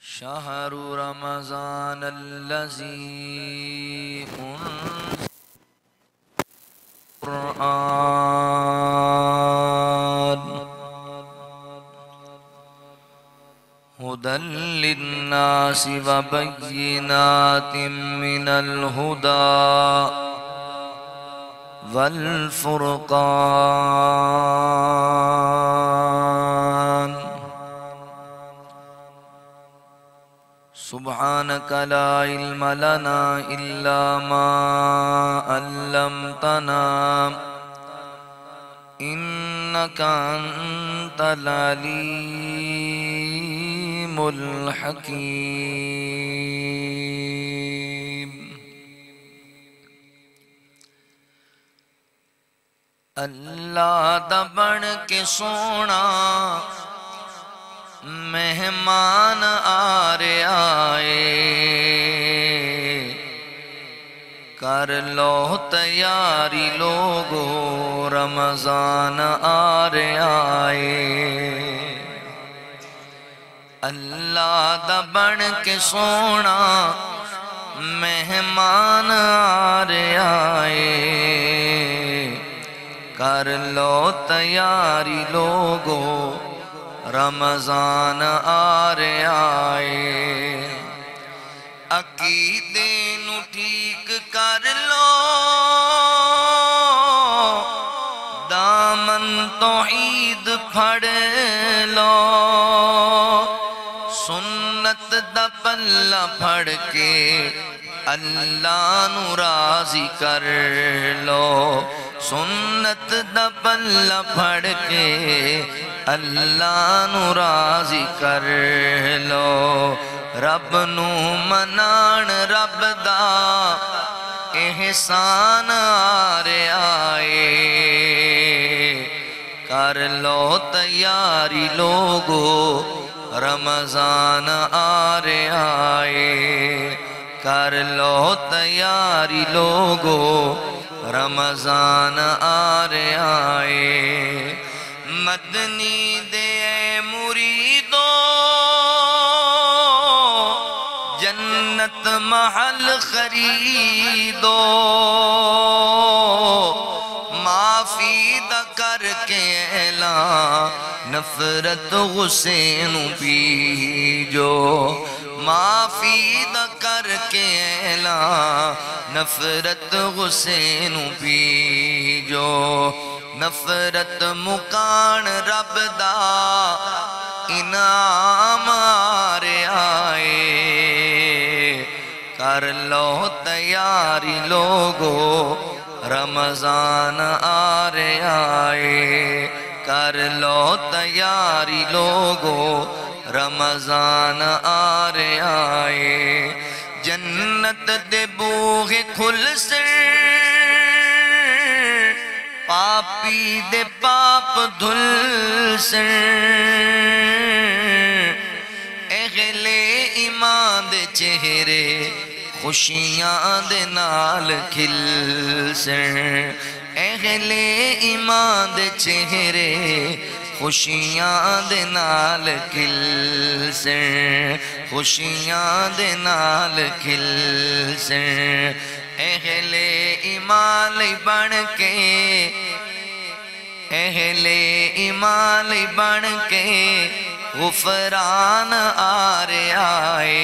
شهر رمضان الذي أنزل القرآن هدى للناس وبينات من الهدى والفرقان سبحانك لا علم لنا إلا ما علمتنا إنك أنت العليم الحكيم اللہ دا بن کے سونا مہمان آ رہے آئے کر لو تیاری لوگو رمضان آ رہے آئے اللہ دا بن کے سونا مہمان آ رہے آئے کر لو تیاری لوگو رمضان آ رہے آئے عقیدے نو ٹھیک کر لو دامن توحید پھڑ لو سنت دا پلہ پھڑ کے اللہ نو راضی کر لو سنت دا پلہ پھڑ کے اللہ نو راضی کر لو رب نو منان رب دا احسان آ رہے آئے کر لو تیاری لوگو رمضان آ رہے آئے کر لو تیاری لوگو رمضان آ رہے آئے مدنی دے مریدو جنت محل خریدو معافی دا کر کے اعلان نفرت غصے نو پیجو معافی دا کر کے اعلان نفرت غصے نو پیجو نفرت مکان رب دا انعام آ رہے آئے کر لو تیاری لوگو رمضان آ رہے آئے کر لو تیاری لوگو رمضان آ رہے آئے جنت دے بوہے کھل سے پاپی دے پاپ دھل سے اہل ایمان دے چہرے خوشیاں دے نال کھل سے اہل ایمان دے چہرے خوشیاں دے نال کھل سے خوشیاں دے نال کھل سے اہل ایمان بن کے اہل ایمان بن کے غفران آ رہے آئے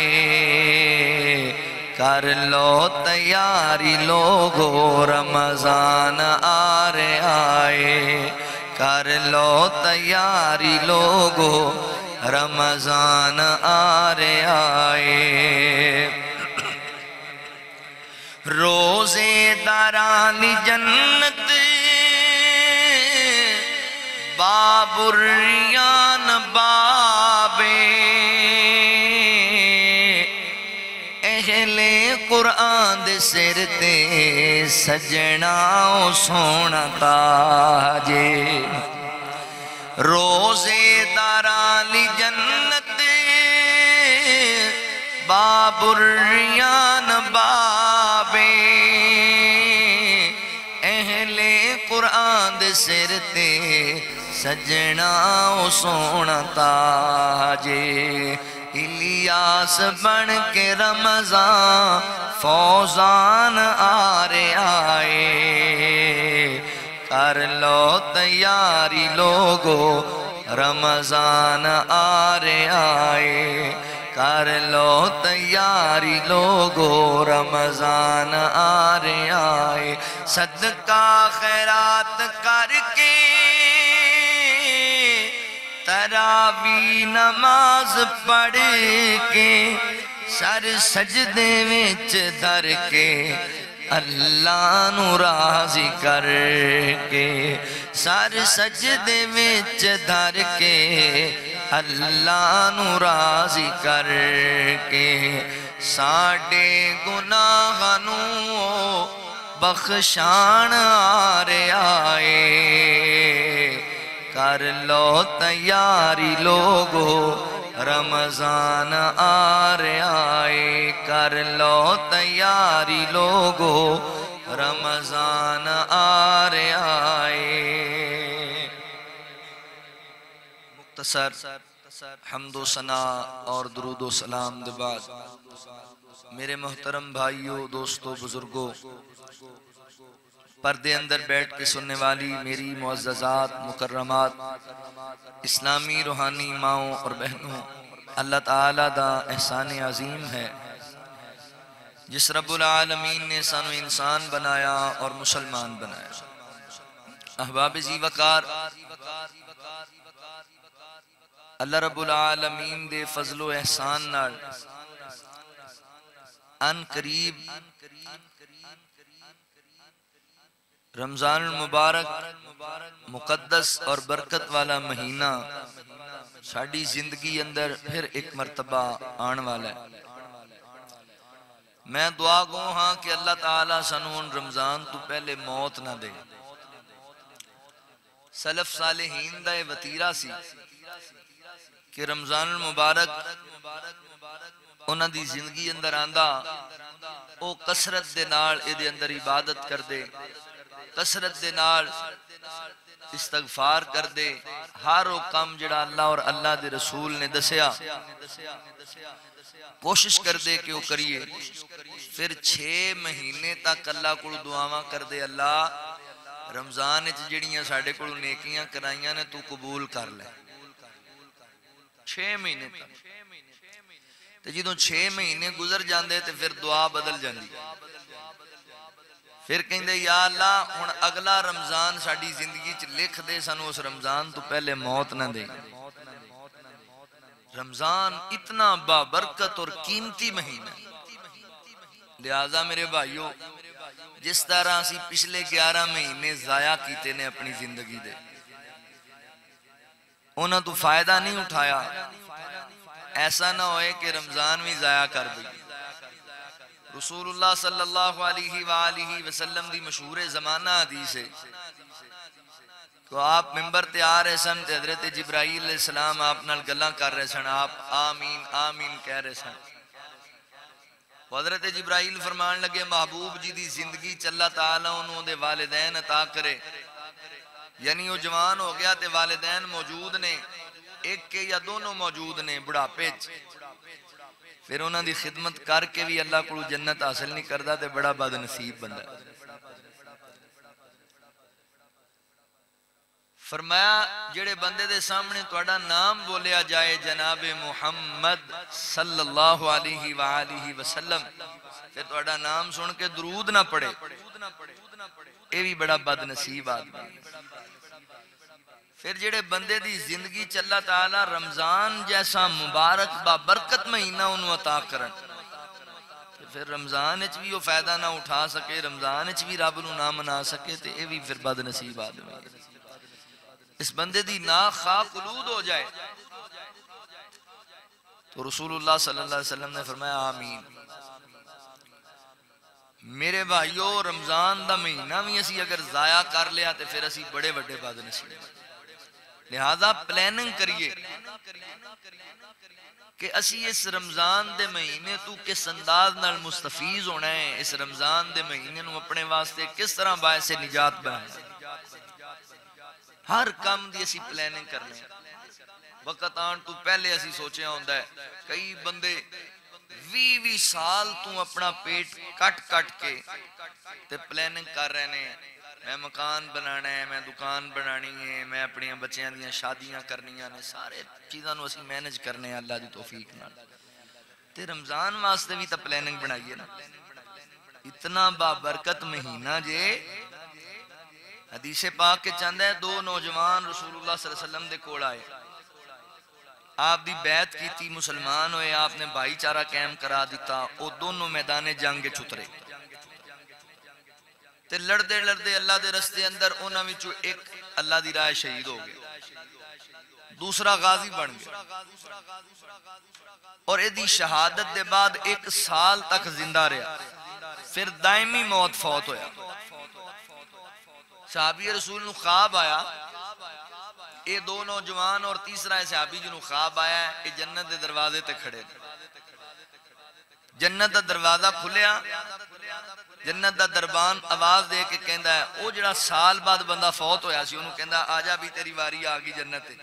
کر لو تیاری لوگو رمضان آ رہے آئے کر لو تیاری لوگو رمضان آ رہے آئے روزے دارانی جنت باب الریان بابے اہل قرآن دے سر تے سجناؤں سونا تاجے روزے دارانی جنت باب الریان بابے اہل قرآن دے سر تے سجنا سونا تاجے الیاس بن کے رمضان فوزان آ رہے آئے کر لو تیاری لوگو رمضان آ رہے آئے کر لو تیاری لوگو رمضان آ رہے آئے صدقہ خیرات کر کے تراوی نماز پڑھ کے سر سجدے وچ دھر کے اللہ نو راضی کر کے سر سجدے وچ دھر کے اللہ نو راضی کر کے ساڈے گناہ نو بخشان آ رہے آئے کر لو تیاری لوگو رمضان آ رہے آئے کر لو تیاری لوگو رمضان آ رہے آئے مختصر حمد و ثنا اور درود و سلام دے بعد میرے محترم بھائیوں دوستوں بزرگوں پردے اندر بیٹھ کے سننے والی میری معززات مکرمات اسلامی روحانی ماؤں اور بہنوں اللہ تعالیٰ دا احسان عظیم ہے جس رب العالمین نے سانو انسان بنایا اور مسلمان بنایا احباب زی وقار اللہ رب العالمین دے فضل و احسان نال ان قریب رمضان المبارک مقدس اور برکت والا مہینہ ساڑی زندگی اندر پھر ایک مرتبہ آن والا ہے میں دعا گو ہاں کہ اللہ تعالیٰ سنون رمضان تو پہلے موت نہ دے سلف صالحین دا وطیرہ سی کہ رمضان المبارک انہاں دی زندگی اندر آندہ او کسرت دے نال اے دے اندر عبادت کر دے کسرت دے نال استغفار کر دے ہر وہ کام جڑا اللہ اور اللہ دے رسول نے دسیا کوشش کر دے کہ وہ کریے پھر 6 مہینے تک اللہ کو دعاواں کر دے اللہ رمضان جڑیاں ساڑھے کو نیکیاں کرائیاں نے تو قبول کر لے 6 مہینے تک تو جدوں 6 مہینے گزر جاندے تو پھر دعا بدل جاندی پھر کہیں دے یا اللہ ہن اگلا رمضان ساڑی زندگی چ لکھ دے سانو اس رمضان تو پہلے موت نہ دے رمضان اتنا بابرکت اور قیمتی مہینہ لہذا میرے بھائیو جس طرح اسی پچھلے 11 مہینے ضائع کیتے نے اپنی زندگی دے انہاں تو فائدہ نہیں اٹھایا ایسا نہ ہوئے کہ رمضان بھی ضائع کر دی رسول اللہ صلی اللہ علیہ وآلہ وسلم دی مشہور زمانہ حدیث ہے تو آپ ممبر تے آ رہے سن تے حضرت جبرائیل علیہ السلام آپ نال گلاں کر رہے سن آپ آمین آمین کہہ رہے سن حضرت جبرائیل فرمان لگے محبوب جی دی زندگی چ اللہ تعالیٰ انہوں دے والدین عطا کرے یعنی وہ جوان ہو گیا تے والدین موجود نے ایک کے یا دونوں موجود نے بڑھاپے پھر انہاں دی خدمت کر کے بھی اللہ کو جنت حاصل نہیں کردا تے بڑا بد نصیب بندہ فرمایا جڑے بندے دے سامنے تہاڈا نام بولیا جائے جناب محمد صلی اللہ علیہ وآلہ وسلم پھر تہاڈا نام سن کے درود نہ پڑھے اے بھی بڑا بد نصیب آدمی پھر جڑے بندے دی زندگی چ اللہ تعالیٰ رمضان جیسا مبارک بابرکت مہینہ انہوں عطا کرن پھر رمضان اچ بھی وہ فائدہ نہ اٹھا سکے رمضان اچ بھی رب نو نہ منا سکے تے اے بھی پھر بد نصیب آدمی اس بندے دی ناک خواہ قلود ہو جائے تو رسول اللہ صلی اللہ علیہ وسلم نے فرمایا آمین میرے بھائیو رمضان دا مہینہ بھی اسی اگر ضائع کر لیا تے پھر اسی بڑے بڑے بد نصیب لہذا پلاننگ کریے کہ اسی اس رمضان دے مہینے تو کس انداز نال مستفیض ہونا ہے اس رمضان دے مہینے نو اپنے واسطے کس طرح باعث نجات بنائیں ہر کام دی اسی پلاننگ کرنے وقت آن تو پہلے اسی سوچے ہوندہ ہے کئی بندے 20 سال تو اپنا پیٹ کٹ کے تے پلاننگ کر رہے ہیں میں مکان بنانا ہے میں دکان بنانی ہے میں اپنی بچیاں دیاں شادیاں کرنیاں نے سارے چیزاں نو اسی مینج کرنے ہیں اللہ دی توفیق نال تے رمضان واسطے بھی تا پلاننگ بنائیے نا اتنا بابرکت مہینہ جے حدیث پاک کے چند ہے دو نوجوان رسول اللہ صلی اللہ علیہ وسلم دے کوڑ آئے آپ دی بیعت کی تھی مسلمان ہوئے آپ نے بھائی چارہ قائم کرا دیتا وہ دونوں میدان جنگ چھترے تے لڑدے لڑدے اللہ دے رستے اندر انہاں وچوں ایک اللہ دی راہ شہید ہو گیا دوسرا غازی بن گیا اور ایدی شہادت دے بعد 1 سال تک زندہ رہا پھر دائمی موت فوت ہویا صحابی رسول نو خواب آیا اے دو نوجوان اور تیسرا صحابی جنو خواب آیا ہے اے جنت دے دروازے تے کھڑے جنت دا دروازہ کھلیا جنت دا دربان آواز دے کے کہندا ہے او جڑا سال بعد بندہ فوت ہویا سی انہوں کہندا آجا بھی تیری واری آگی جنت تے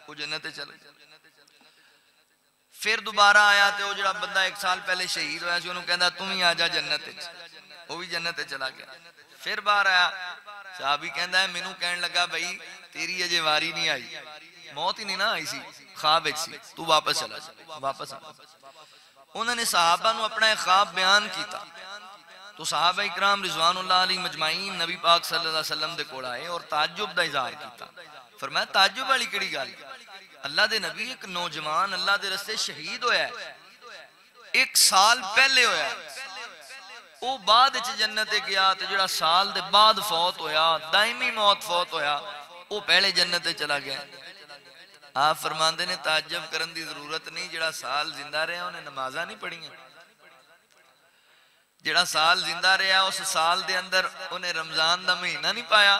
وہ جنت تے چلے پھر دوبارہ آیا تے وہ جڑا بندہ 1 سال پہلے شہید ہویا سی انہوں کہندا تم ہی آجا جنت تے وہ بھی جنت تے چلا گیا پھر باہر آیا صحابی کہندا ہے مینوں کہن لگا بھائی تیری اجے واری نہیں آئی موت ہی نہیں نہ آئی سی خواب وچ سی تو واپس چلا جا واپس آ انہوں نے صحابہ نو اپنا ایک خواب بیان کیتا تو صحابہ اکرام رضوان اللہ علیہ مجمعین نبی پاک صلی اللہ علیہ وسلم دے کوڑ آئے اور تعجب دا اظہار کیتا فرمایا تعجب والی کڑی گل اللہ دے نبی ایک نوجوان اللہ دے رستے شہید ہویا ہے 1 سال پہلے ہویا ہے او بعد اچھ جنت گیا تے جڑا سال دے بعد فوت ہویا دائمی موت فوت ہویا او پہلے جنت چلا گیا آپ فرماندے نے تعجب کرن دی ضرورت نہیں جڑا سال زندہ رہا انہیں نمازہ نہیں پڑھی ہیں جڑا سال زندہ رہا اس سال دے اندر انہیں رمضان دا مہینہ نہیں پایا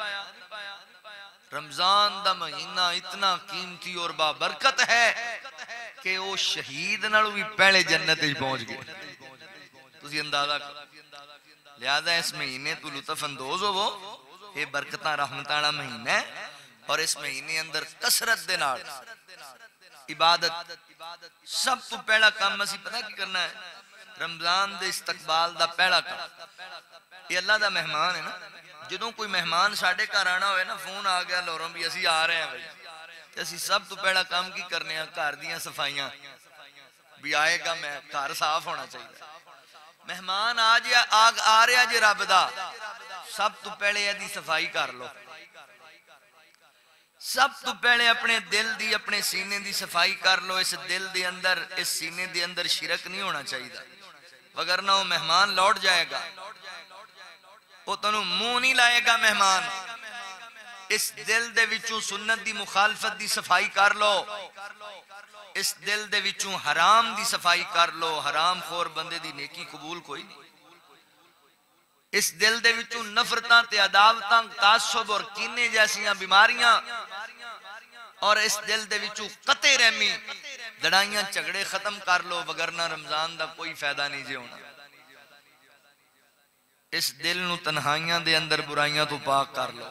رمضان دا مہینہ اتنا قیمتی اور بابرکت ہے کہ وہ شہید نالوں بھی پہلے جنت پہنچ گئے تسی اندازہ کرو لہذا اس مہینے تو لطف اندوز ہو یہ برکتہ رحمتانہ مہینہ ہے اور اس مہینے اندر کثرت دے نال عبادت سب تو پہلا کام اسی پتہ کی کرنا ہے رمضان دے استقبال دا پہلا کام یہ اللہ دا مہمان ہے نا جدوں کوئی مہمان ساڑھے گھر آنا ہوئے نا فون آ گیا لوروں بھی اسی آ رہے ہیں بھائی اسی سب تو پہلا کام کی کرنے ہیں گھر دیاں صفائیاں بھی آئے گا میں گھر صاف ہونا چاہیے مہمان آ رہا جے رب دا سب تو پہلے یہ دی صفائی کر لو سب تو پہلے اپنے دل دی اپنے سینے دی صفائی کر لو اس دل دے اندر اس سینے دے اندر شرک نہیں ہونا چاہیے وگرنہ وہ مہمان لوٹ جائے گا وہ تنوں منہ نہیں لائے گا مہمان اس دل دے وچوں سنت دی مخالفت دی صفائی کر لو اس دل دے وچوں حرام دی صفائی کر لو حرام خور بندے دی نیکی قبول کوئی نہیں اس دل دے وچوں نفرتاں تے عداوتاں تعصب اور کینے جیسیاں بیماریاں اور اس دل دے وچوں قطع رحمی لڑائیاں جھگڑے ختم کر لو وگرنہ رمضان دا کوئی فائدہ نہیں جے ہونا اس دل نو تنہائیاں دے اندر برائیاں تو پاک کر لو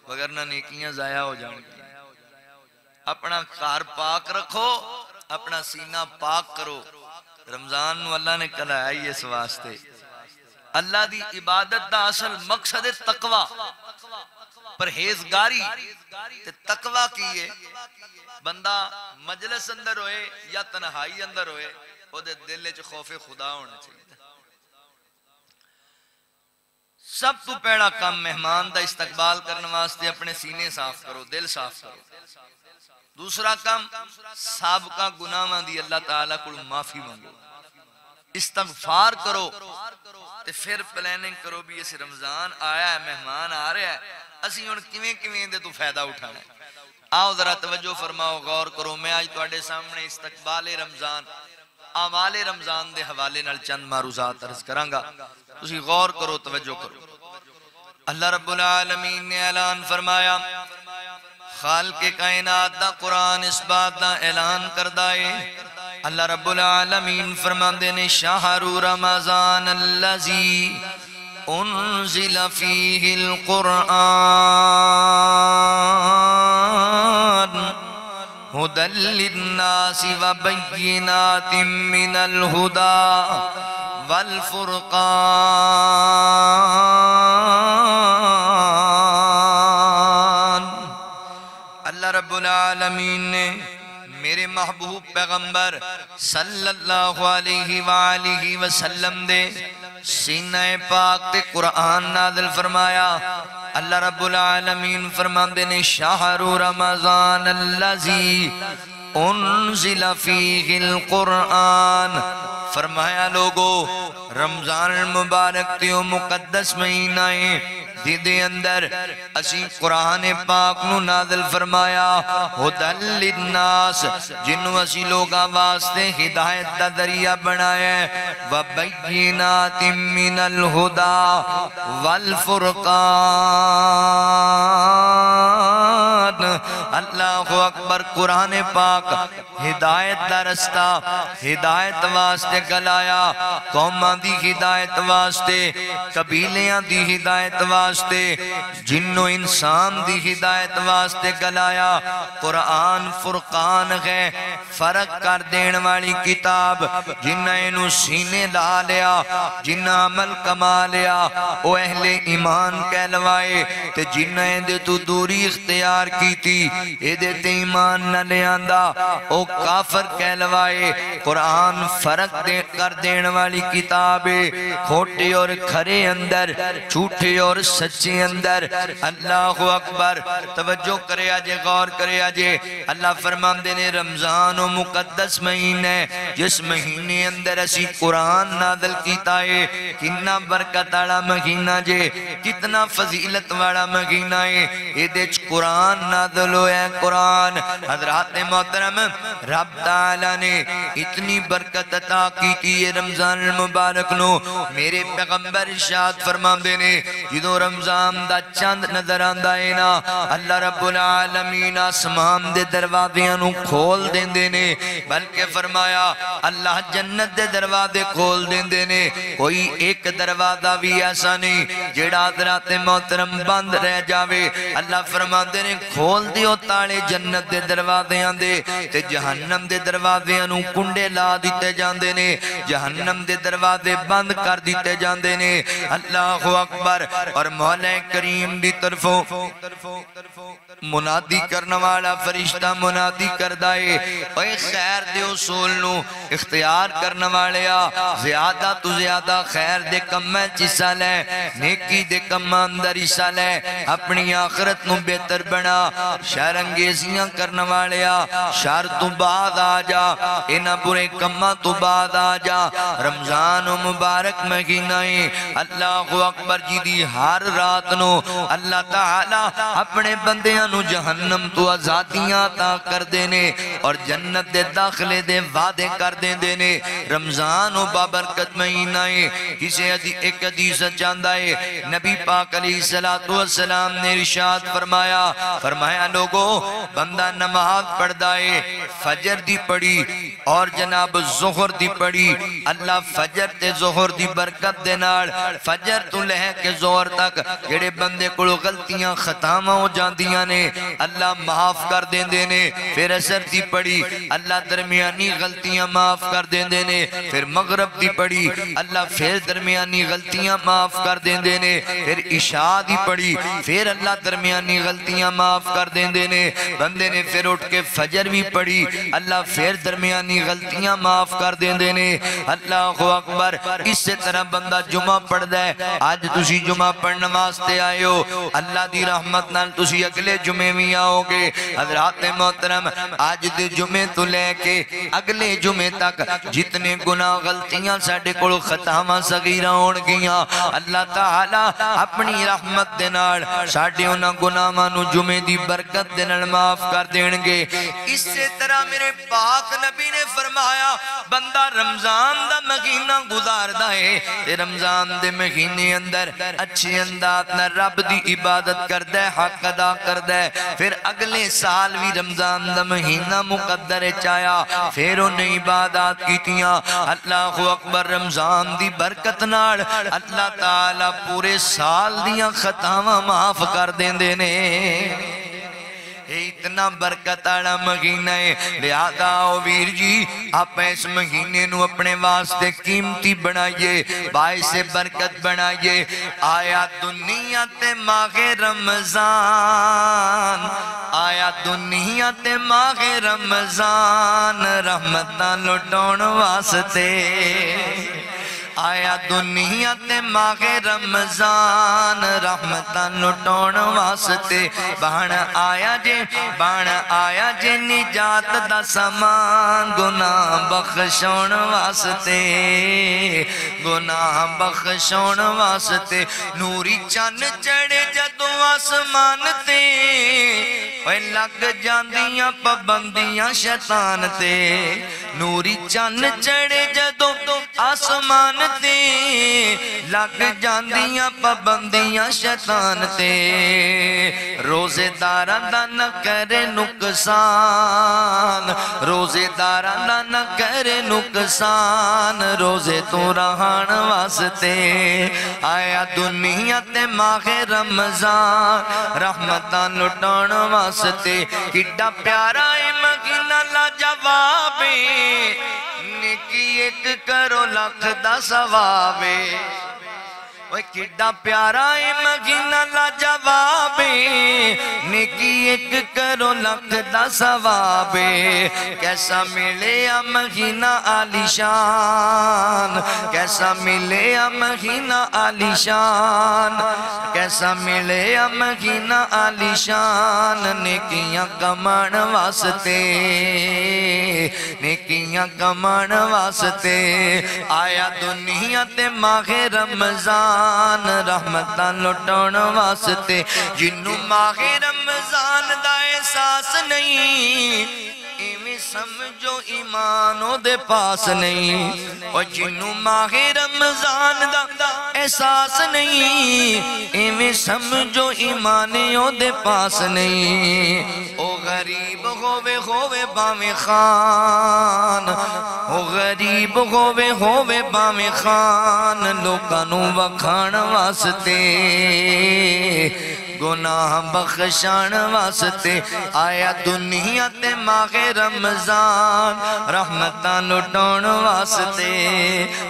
وگرنہ نیکیاں ضائع ہو جائیں گی اپنا گھر پاک رکھو اپنا سینہ پاک کرو رمضان نو اللہ نے کہا ہے اس واسطے اللہ دی عبادت دا اصل مقصد تقوی پرہیزگاری تے تقوی کیے بندہ مجلس اندر ہوئے یا تنہائی اندر ہوئے وہ دے دل وچ خوف خدا ہونا چاہیے سب تو پہلا کام مہمان دا استقبال کرنے واسطے اپنے سینے صاف کرو دل صاف کرو دوسرا کام سابقہ گناہاں دی اللہ تعالیٰ کو معافی مانگو استغفار کرو تے پھر پلاننگ کرو بھی اس رمضان آیا ہے مہمان آ رہا ہے اسی ان کیویں دے تو فائدہ اٹھانا ہے آؤ ذرا توجہ فرماؤ غور کرو میں آج تواڈے سامنے استقبال رمضان اعمال رمضان دے حوالے نال چند معروضات عرض کراں گا تسی غور کرو توجہ کرو اللہ رب العالمین نے اعلان فرمایا خالق کائنات دا قرآن اس بات دا اعلان کردہ ہے اللہ رب العالمین فرماندے نے شہر رمضان اللذی انزل فیہ القرآن هدى للناس وبينات من الهدى والفرقان۔ اللہ رب العالمین نے میرے محبوب پیغمبر صلی اللہ علیہ وآلہ وسلم دے سینہ پاک تے قرآن نازل فرمایا۔ اللہ رب العالمین فرماندے نے شہر رمضان الذی انزل فیہ القرآن، فرمایا لوگو رمضان المبارک تیو مقدس مہینہ دے اندر اسی قرآن پاک نو نازل فرمایا، ہدی للناس جنو اسی لوگا واسطے ہدایت دا ذریعہ بنایا، وبینات من الہدا والفرقان۔ اللہ اکبر، قرآن پاک ہدایت دا رستہ ہدایت واسطے گلایا، قوماں دی ہدایت واسطے، قبیلیاں دی ہدایت واسطے، جن و انسان دی ہدایت واسطے گلایا۔ قرآن فرقان ہے، فرق کر دین والی کتاب، جنہ انہوں سینے لا لیا، جنہ عمل کما لیا او اہل ایمان کہلوائے، تے جنہ اندے تو دوری اختیار کی تھی اے تے ایمان نہ لے آندہ او کافر کہلوائے۔ قرآن فرق کر دین والی کتابیں، کھوٹے اور کھرے اندر، جھوٹے اور سچے اندر۔ اللہ اکبر، توجہ کرے آجے، غور کرے آجے۔ اللہ فرمان دینے رمضان و مقدس مہینے، جس مہینے اندر اسی قرآن نازل کیتا ہے، کتنا برکت والا مہینہ جے، کتنا فضیلت والا مہینہ ہے، یہ دیچ قرآن نازل ہویا ہے۔ قرآن حضرات محترم، رب تعالیٰ نے اتنی برکت عطا کی تھی یہ رمضان المبارک نو۔ میرے پیغمبر ارشاد فرمان دینے جدو رمضان دا چاند نظر آندہ ہے نا، اللہ رب العالمین آسمان دے دروازیاں نو کھول دیں دینے، بلکہ فرمایا اللہ جنت دے دروازے کھول دیں دینے، کوئی ایک دروازہ بھی ایسا نہیں جیڑا حضرات محترم بند رہ جاوے۔ اللہ فرمان دینے کھول دیو تاڑے جنت دے دروازیاں دے، تے جہنم دے دروازیاں نو کنڈے لا دیتے جاندے نے، جہنم دے دروازے بند کر دیتے جاندے نے۔ اللہ اکبر، اور مولا کریم دی طرفوں منادی کرنے والا فرشتہ منادی کردائے، اے خیر دے اصول نو اختیار کرنے والیا، زیادہ تو زیادہ خیر دے کمیں چیسا لے، نیکی دے کمیں اندر حصہ لے، اپنی آخرت نو بہتر بنا، شر انگیزیاں کرنے والیا، شر تو بعد آجا، انہ برے کمہ تو بعد آجا۔ رمضان و مبارک مہینہ ہے، اللہ اکبر جی دی ہر رات نو اللہ تعالیٰ اپنے بندیاں نو جہنم تو آزادیاں عطا کر دینے اور جنت دے داخلے دے وعدے کر دینے۔ رمضان و بابرکت مہینہ ہے، کسی ایک حدیث چاندہ ہے، نبی پاک علیہ السلام نے ارشاد فرمایا لوگو بندہ نماز پڑھ دائے، فجر دی پڑھی اور جناب ظہر دی پڑھی، اللہ فجر تے ظہر دی برکت دے نال فجر تو لہے کے ظہر تک جڑے بندے کو غلطیاں خطامہ ہو جاندیاں نے اللہ معاف کر دیں دینے، پھر عصر دی پڑھی اللہ درمیانی غلطیاں معاف کر دیں دینے، پھر مغرب دی پڑھی اللہ پھر درمیانی غلطیاں معاف کر دیں دینے، پھر عشاء دی پڑھی پھر اللہ درمیانی غلطیاں معاف کر دیں دینے، بندے نے پھر اٹھ کے فجر بھی پڑھی اللہ پھر درمیانی غلطیاں معاف کر دیں دینے۔ اللہ اکبر، اس سے طرح بندہ جمعہ پڑھ دے، آج تسی جمعہ پڑھنے واسطے آئے ہو، اللہ دی رحمت نال تسی اگلے جمعے میں آؤ گے۔ حضرات محترم، آج دے جمعے تو لے کے اگلے جمعے تک جتنے گناہ غلطیاں ساڑھے کو خطامہ صغیرہ ہون گیاں، اللہ تعالیٰ اپنی رحمت دینار ساڑھے انہاں گناہاں نو جمعے دی برکت دینار معاف کر دینگے۔ اس سے طرح میرے پاک نبی نے فرمایا بندہ رمضان دا مہینہ گزار دائے، رمضان دے مہینے اندر اچھے انداز نہ رب دی عبادت کر دے، حق ادا کر دے، پھر اگلے سال بھی رمضان دا مہینہ مقدر چایا، پھر انہیں عبادات کیتیاں۔ اللہ اکبر، رمضان دی برکت نال اللہ تعالیٰ پورے سال دیاں خطاواں معاف کر دیں دینے۔ اتنا برکت والا مہینہ ہے، لہذا او ویر جی آپ اس مہینے نو اپنے واسطے قیمتی بنائیے، باعث برکت بنائیے۔ آیا دنیا تے ماہ رمضان، آیا دنیا تے ماہ رمضان، رحمتاں لٹون واسطے، آیا دنیا تے ماہ رمضان، رحمتاں لٹون واسطے، بہن آیا جے نجات دا سامان، گناہ بخشون واسطے، گناہ بخشون واسطے۔ نوری چن چڑھے جدو آسمان تے، اوے لگ جاندیاں پابندیاں شیطان تے، نوری چن چڑھے جدو آسمان تے، لگ جاندیاں پابندیاں شیطان تے، روزے داراں دا نہ کرے نقصان، روزے داراں دا نہ کرے نقصان، روزے تو رہان واسطے، آیا دنیا تے ماہ رمضان، رحمتاں لٹان واسطے۔ کڈا پیارا اے مہینہ لاجواب اے، نیکی ایک کرو لکھ دا ثواب اے، وہ کڈا پیارا اے مہینہ لاجواب اے، نیکی ایک کرو لکھ دا ثواب اے۔ کیسا ملے مہینہ عالی شان، کیسا ملے مہینہ عالی شان، کیسا ملے مہینہ عالی شان، نیکیاں کمان واسطے، نیکیاں کمان واسطے، آیا دنیا تے ماہ رمضان، رحمتاں لٹون واسطے۔ جنوں ماہ رمضان دا احساس نہیں، ایویں سمجھو ایمانوں دے پاس نہیں، اور جنوں ماہ رمضان دا احساس نہیں، ایویں سمجھو ایمانوں دے پاس نہیں۔ او غریب ہووے باویں خان، او غریب ہووے باویں خان، لوکاں نوں وکھان واسطے، گناہ بخشان واسطے، آیا دنیا تے ماہ رمضان، رحمتاں لٹون واسطے،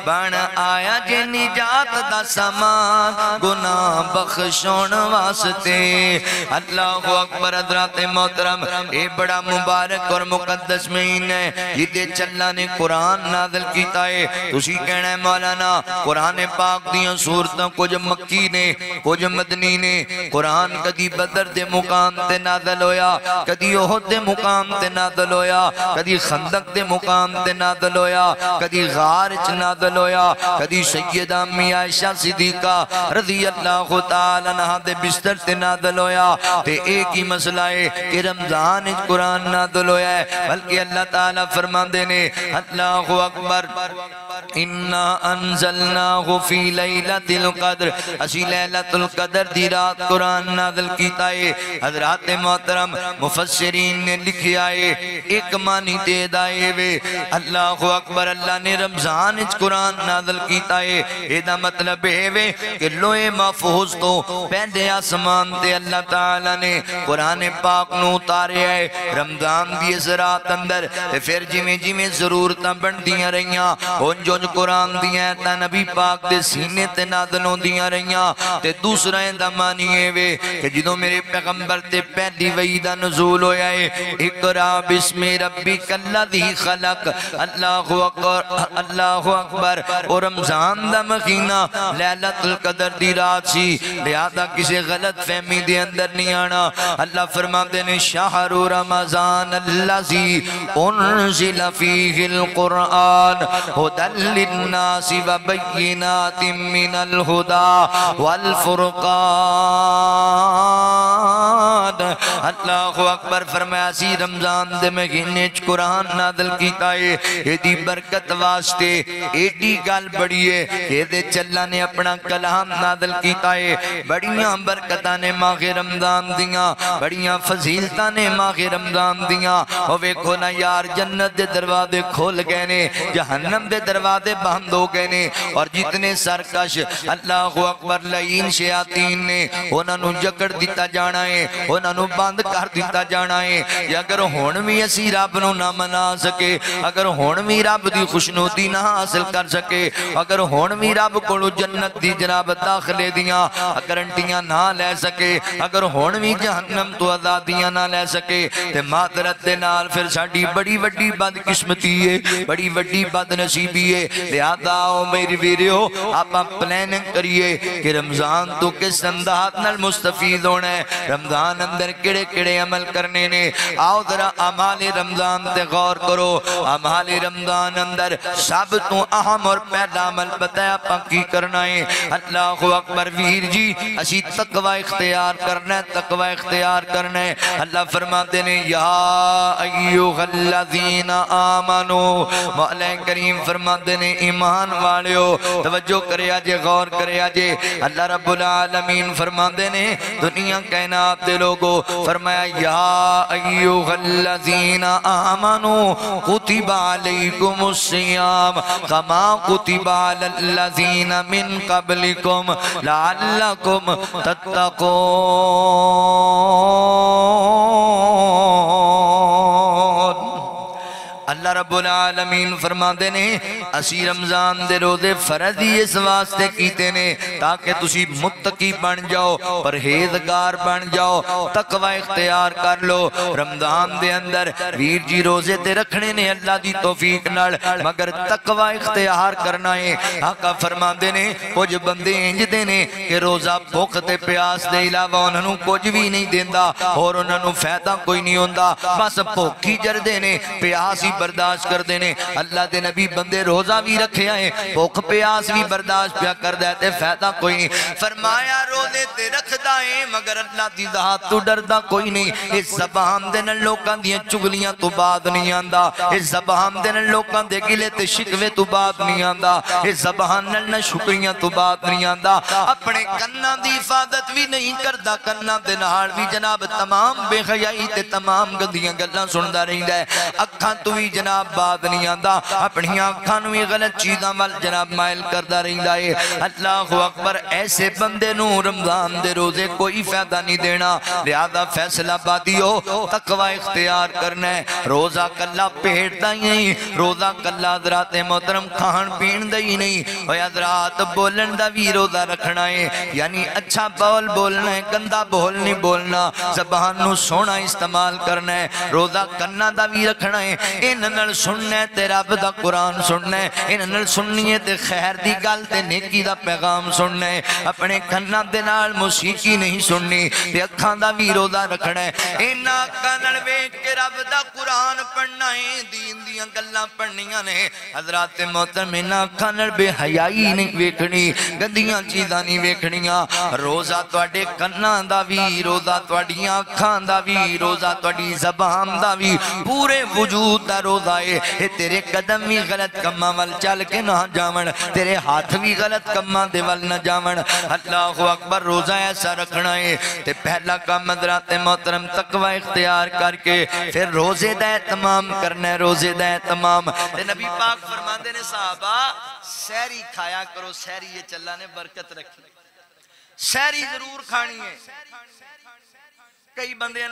بن آیا جے نجات دا سامان، گناہ بخشون واسطے۔ اللہ اکبر حضرات محترم، اے بڑا مبارک اور مقدس مہینہ ہے، یہ دے چلا نے قرآن نازل کیتا ہے۔ تسی کہنا ہے مولانا قرآن پاک دیاں صورتاں کچھ مکی نے کچھ مدنی نے، قرآن کدی بدر دے مقام تے نازل ہویا، کدی احد دے مقام تے نازل ہویا، کدی خندق دے مقام تے نازل ہویا، کدی غار چ نازل ہویا، کدی سیدہ امی عائشہ صدیقہ رضی اللہ تعالیٰ عنہا دے بستر تے نازل ہویا۔ تے ایک ہی مسئلہ ہے کہ رمضان اچ قرآن نازل ہویا ہے، بلکہ اللہ تعالیٰ فرمان دینے اللہ اکبر، اِنَّا أَنزَلْنَاهُ فِي لَيْلَةِ الْقَدْرِ، اسی لیلۃ القدر دی رات قرآن نازل کیتا ہے۔ حضرات محترم مفسرین نے لکھیا ہے، ایک معنی دے دائے وے اللہ اکبر، اللہ نے رمضان اچ قرآن نازل کیتا ہے، ایدہ مطلب ہے وے کہ لوح محفوظ تو پہلے آسمان تے اللہ تعالیٰ نے قرآن پاک نو اتارے ہے رمضان دی اس رات اندر، پھر جویں ضرورتاں بن دیاں رہیاں، ان جو قرآن دیاں تا نبی پاک دے سینے تے نازل ہوں دیاں رہیاں۔ تے دوسرا اندہ معنی ہے وے کہ جدوں میرے پیغمبر تے پہلی وحیدہ نزول ہویا ہے، اقرا بسم ربک الذی خلق، اللہ اکبر، اور رمضان دا مہینہ لیلۃ القدر دی رات سی، لہذا کسی غلط فہمی دے اندر نہیں آنا۔ اللہ فرماتے ہیں شہر رمضان الذی انزل فیہ القرآن ھدی للناس وبینات من الہدی والفرقان۔ اللہ اکبر، فرمایا سی رمضان دے مہینے چ قرآن نازل کیتا ہے، ایدی برکت واسطے ایڈی گل بڑی ہے کہ دے چلا نے اپنا کلام نازل کیتا ہے۔ بڑیاں برکتاں نے ماہ رمضان دیاں، بڑیاں فضیلتاں نے ماہ رمضان دیاں۔ او ویکھو نا یار، جنت دے دروازے کھول گئے نے، جہنم دے دروازے بند ہو گئے نے، اور جتنے سرکش اللہ اکبر لعین شیاطین نے انہاں نو جکڑ دیتا جانا ہے، انہاں انہاں نو بند کر دیتا جانا ہے. اگر ہون بھی اسی رب نو نہ منا سکے, اگر ہون بھی رب دی خوشنودی نہ حاصل کر سکے, اگر ہون بھی رب کو جنت دی جناب داخلے دیاں گارنٹیاں نہ لے سکے, اگر ہون بھی جہنم تو آزادیاں نہ لے سکے, تے معذرت دے نال پھر ساڈی بڑی وڈی بد قسمتی ہے, بڑی وڈی بد نصیبی ہے. لہذا آؤ میری ویریو آپ پلاننگ کریے کہ رمضان تو کس انداز نال مستفید ہونا ہے, رمضان اندر کڑے کڑے عمل کرنے نے. آؤ ذرا اعمال رمضان تے غور کرو. اعمال رمضان اندر سب تو اہم اور پہلا عمل بتایا پا کی کرنا ہے. اللہ اکبر ویر جی اسی تقوی اختیار کرنا ہے, تقوی اختیار کرنا ہے. اللہ فرماتے ہیں یا ایوہ الذین آمنو, مولا کریم فرماتے ہیں ایمان والیو توجہ کرے آجے, غور کرے آجے. اللہ رب العالمین فرماتے ہیں دنیا کائنات دے لوگو, فرمایا یا ایوہ الذین آمنو کتب علیکم الصیام کما کتب علی الذین من قبلکم لعلکم تتقون. اللہ رب العالمین فرماتے ہیں اسی رمضان دے روزے فرض ہی اس واسطے کیتے نے تاکہ تسی متقی بن جاؤ, پرہیزگار بن جاؤ, تقوی اختیار کر لو. رمضان دے اندر ویر جی روزے تے رکھنے نے اللہ دی توفیق نال, مگر تقوی اختیار کرنا ہے. آقا فرماتے ہیں کچھ بندے انج دے نے کہ روزہ بھوک تے پیاس دے علاوہ انہوں کچھ بھی نہیں دیندا اور انہوں فائدہ کوئی نہیں ہوندا, بس بھوکی جر دے نے, پیاس ہی برداشت کر دینے. اللہ دے نبی بندے روزہ بھی رکھے آئے, بھوک پیاس بھی برداشت پیا کر دیتے, فائدہ کوئی نہیں. فرمایا روزے تے رکھ دائیں مگر اللہ دی ذات تو ڈردہ کوئی نہیں. اس زبان دے نل لوکاں دیاں چگلیاں تو بعد نہیں آندا, اس زبان دے نل لوکاں دے گلے تے شکوے تو بعد نہیں آندا, اس زبان نل نہ شکریاں تو بعد نہیں آندا. اپنے کناں دی حفاظت بھی نہیں کردا, کناں دے نال بھی جناب تمام بے حیائی تے تمام گندیاں گلاں سندا رہندا ہے. اکھاں تو بھی جناب بات نہیں آندا, اپنی آنکھاں نوی غلط چیزاں وال جناب مائل کردہ رہندا ہے. اللہ اکبر ایسے بندے نو رمضان دے روزے کوئی فائدہ نہیں دینا. لہذا فیصلہ بادی ہو تقوی اختیار کرنا ہے. روزہ کلا پیٹ دا ہی نہیں, روزہ کلا حضرات محترم کھان پین دا ہی نہیں, اور حضرات بولن دا بھی روزہ رکھنا ہے. یعنی اچھا بول بولنا ہے, گندہ بول نہیں بولنا, زبان نو سونا استعمال کرنا ہے. روزہ کرنا دا بھی رکھنا ہے. انہاں سننا ہے تے رب دا قرآن سننا ہے, انہاں سننی ہے تے خیر دی گل تے نیکی دا پیغام سننا ہے. اپنے کھنا دے نال موسیقی نہیں سننی, تے اکھاں دا بھی روزہ رکھنا ہے. انہاں اکھاں نال ویکھ کے رب دا قرآن پڑھنا ہے, دین دیاں گلاں پڑھنیاں نے. حضرات محترم انہاں اکھاں نال بے حیائی نہیں ویکھنی, گندیاں چیزاں نہیں ویکھنیاں. روزہ تواڈے کھناں دا بھی, روزہ تواڈیاں اکھاں دا بھی, روزہ تواڈی زبان دا بھی, پورے وجود دا روزہ ہے. تیرے قدم بھی غلط کماں وال چل کے نہ جاون, تیرے ہاتھ بھی غلط کماں دے وال نہ جاون. اللہ اکبر روزہ ایسا رکھنا ہے. تے پہلا کام حضرات محترم تقوی اختیار کر کے پھر روزے دا اہتمام کرنا ہے, روزے دا اہتمام. تے نبی پاک فرماندے نے صحابہ سحری کھایا کرو, سحری یہ چلا نے برکت رکھی, سحری ضرور کھانی ہے. کئی بندے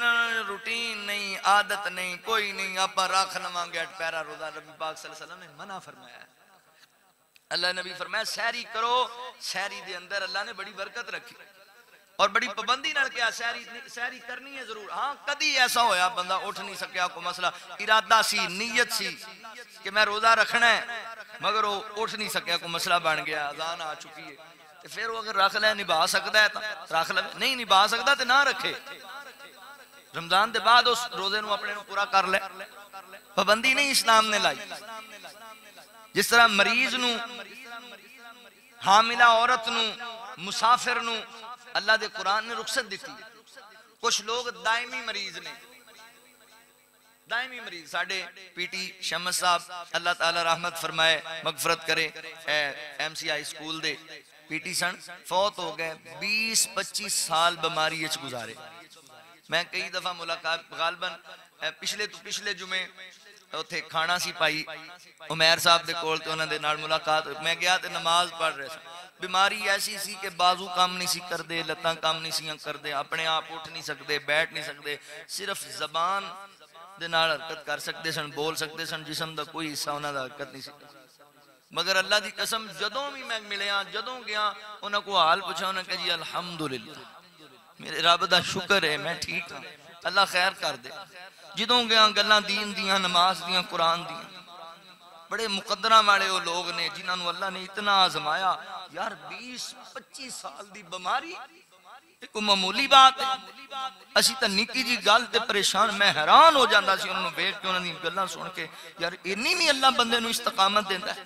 روٹین نہیں, عادت نہیں, کوئی نہیں, آپ راکھ لوانگے اٹھ پیرا روزہ. نبی پاک صلی اللہ علیہ وسلم نے منع فرمایا, اللہ نبی فرمایا سحری کرو, سحری دے اندر اللہ نے بڑی برکت رکھی اور بڑی پابندی نال کیا سحری کرنی ہے ضرور. ہاں کدی ایسا ہویا بندہ اٹھ نہیں سکیا, کوئی مسئلہ ارادہ سی, نیت سی کہ میں روزہ رکھنا ہے, مگر وہ اٹھ نہیں سکیا, کوئی مسئلہ بن گیا, اذان آ چکی ہے, پھر وہ اگر رکھ لے نبھا سکتا ہے تو رکھ لے, نہیں نبھا سکتا تو نہ رکھے. رمضان دے بعد اس روزے نو اپنے نو پورا کر لے, پابندی نہیں اسلام نے لائی. جس طرح مریض نو, حاملہ عورت نو, مسافر نو اللہ دے قرآن نے رخصت دیتی. کچھ لوگ دائمی مریض نے, دائمی مریض. ساڑھے پی ٹی شمس صاحب اللہ تعالی رحمت فرمائے, مغفرت کرے, ایم سی آئی سکول دے پی ٹی سن, فوت ہو گئے. 20-25 سال بیماری اچ گزارے. میں کئی دفعہ ملاقات غالباً پچھلے جمعے اتھے کھانا سی پائی عمیر صاحب دے کول تے انہاں دے نال ملاقات, میں گیا تے نماز پڑھ رہے سن. بیماری ایسی سی کہ بازو کام نہیں سی کر دے، لتاں کام نہیں سی کر دے، اپنے آپ اٹھ نہیں سکتے، بیٹھ نہیں سکتے، صرف زبان دے نال حرکت کر سکتے سن، بول سکتے سن، جسم دا کوئی حصہ انہاں دا حرکت نہیں سی۔ مگر اللہ دی قسم جدوں بھی میں ملیا، جدوں گیا انہاں کو حال پوچھا، انہاں کہا جی الحمدللہ میرے رب دا شکر ہے میں ٹھیک ہوں، اللہ خیر کر دے۔ جدوں گیا گلاں دین دیاں، نماز دیاں، قرآن دیاں، بڑے مقدرہ والے وہ لوگ نے جنہاں نو اللہ نے اتنا آزمایا۔ یار 20-25 سال دی بیماری ایک معمولی بات ہے، اسی تا نکی جی گل تے پریشان، میں حیران ہو جاندہ سی انہوں نے بیٹھ کے، انہوں نے گلاں سن کے، یار اتنی بھی اللہ بندے نو استقامت دیندہ ہے۔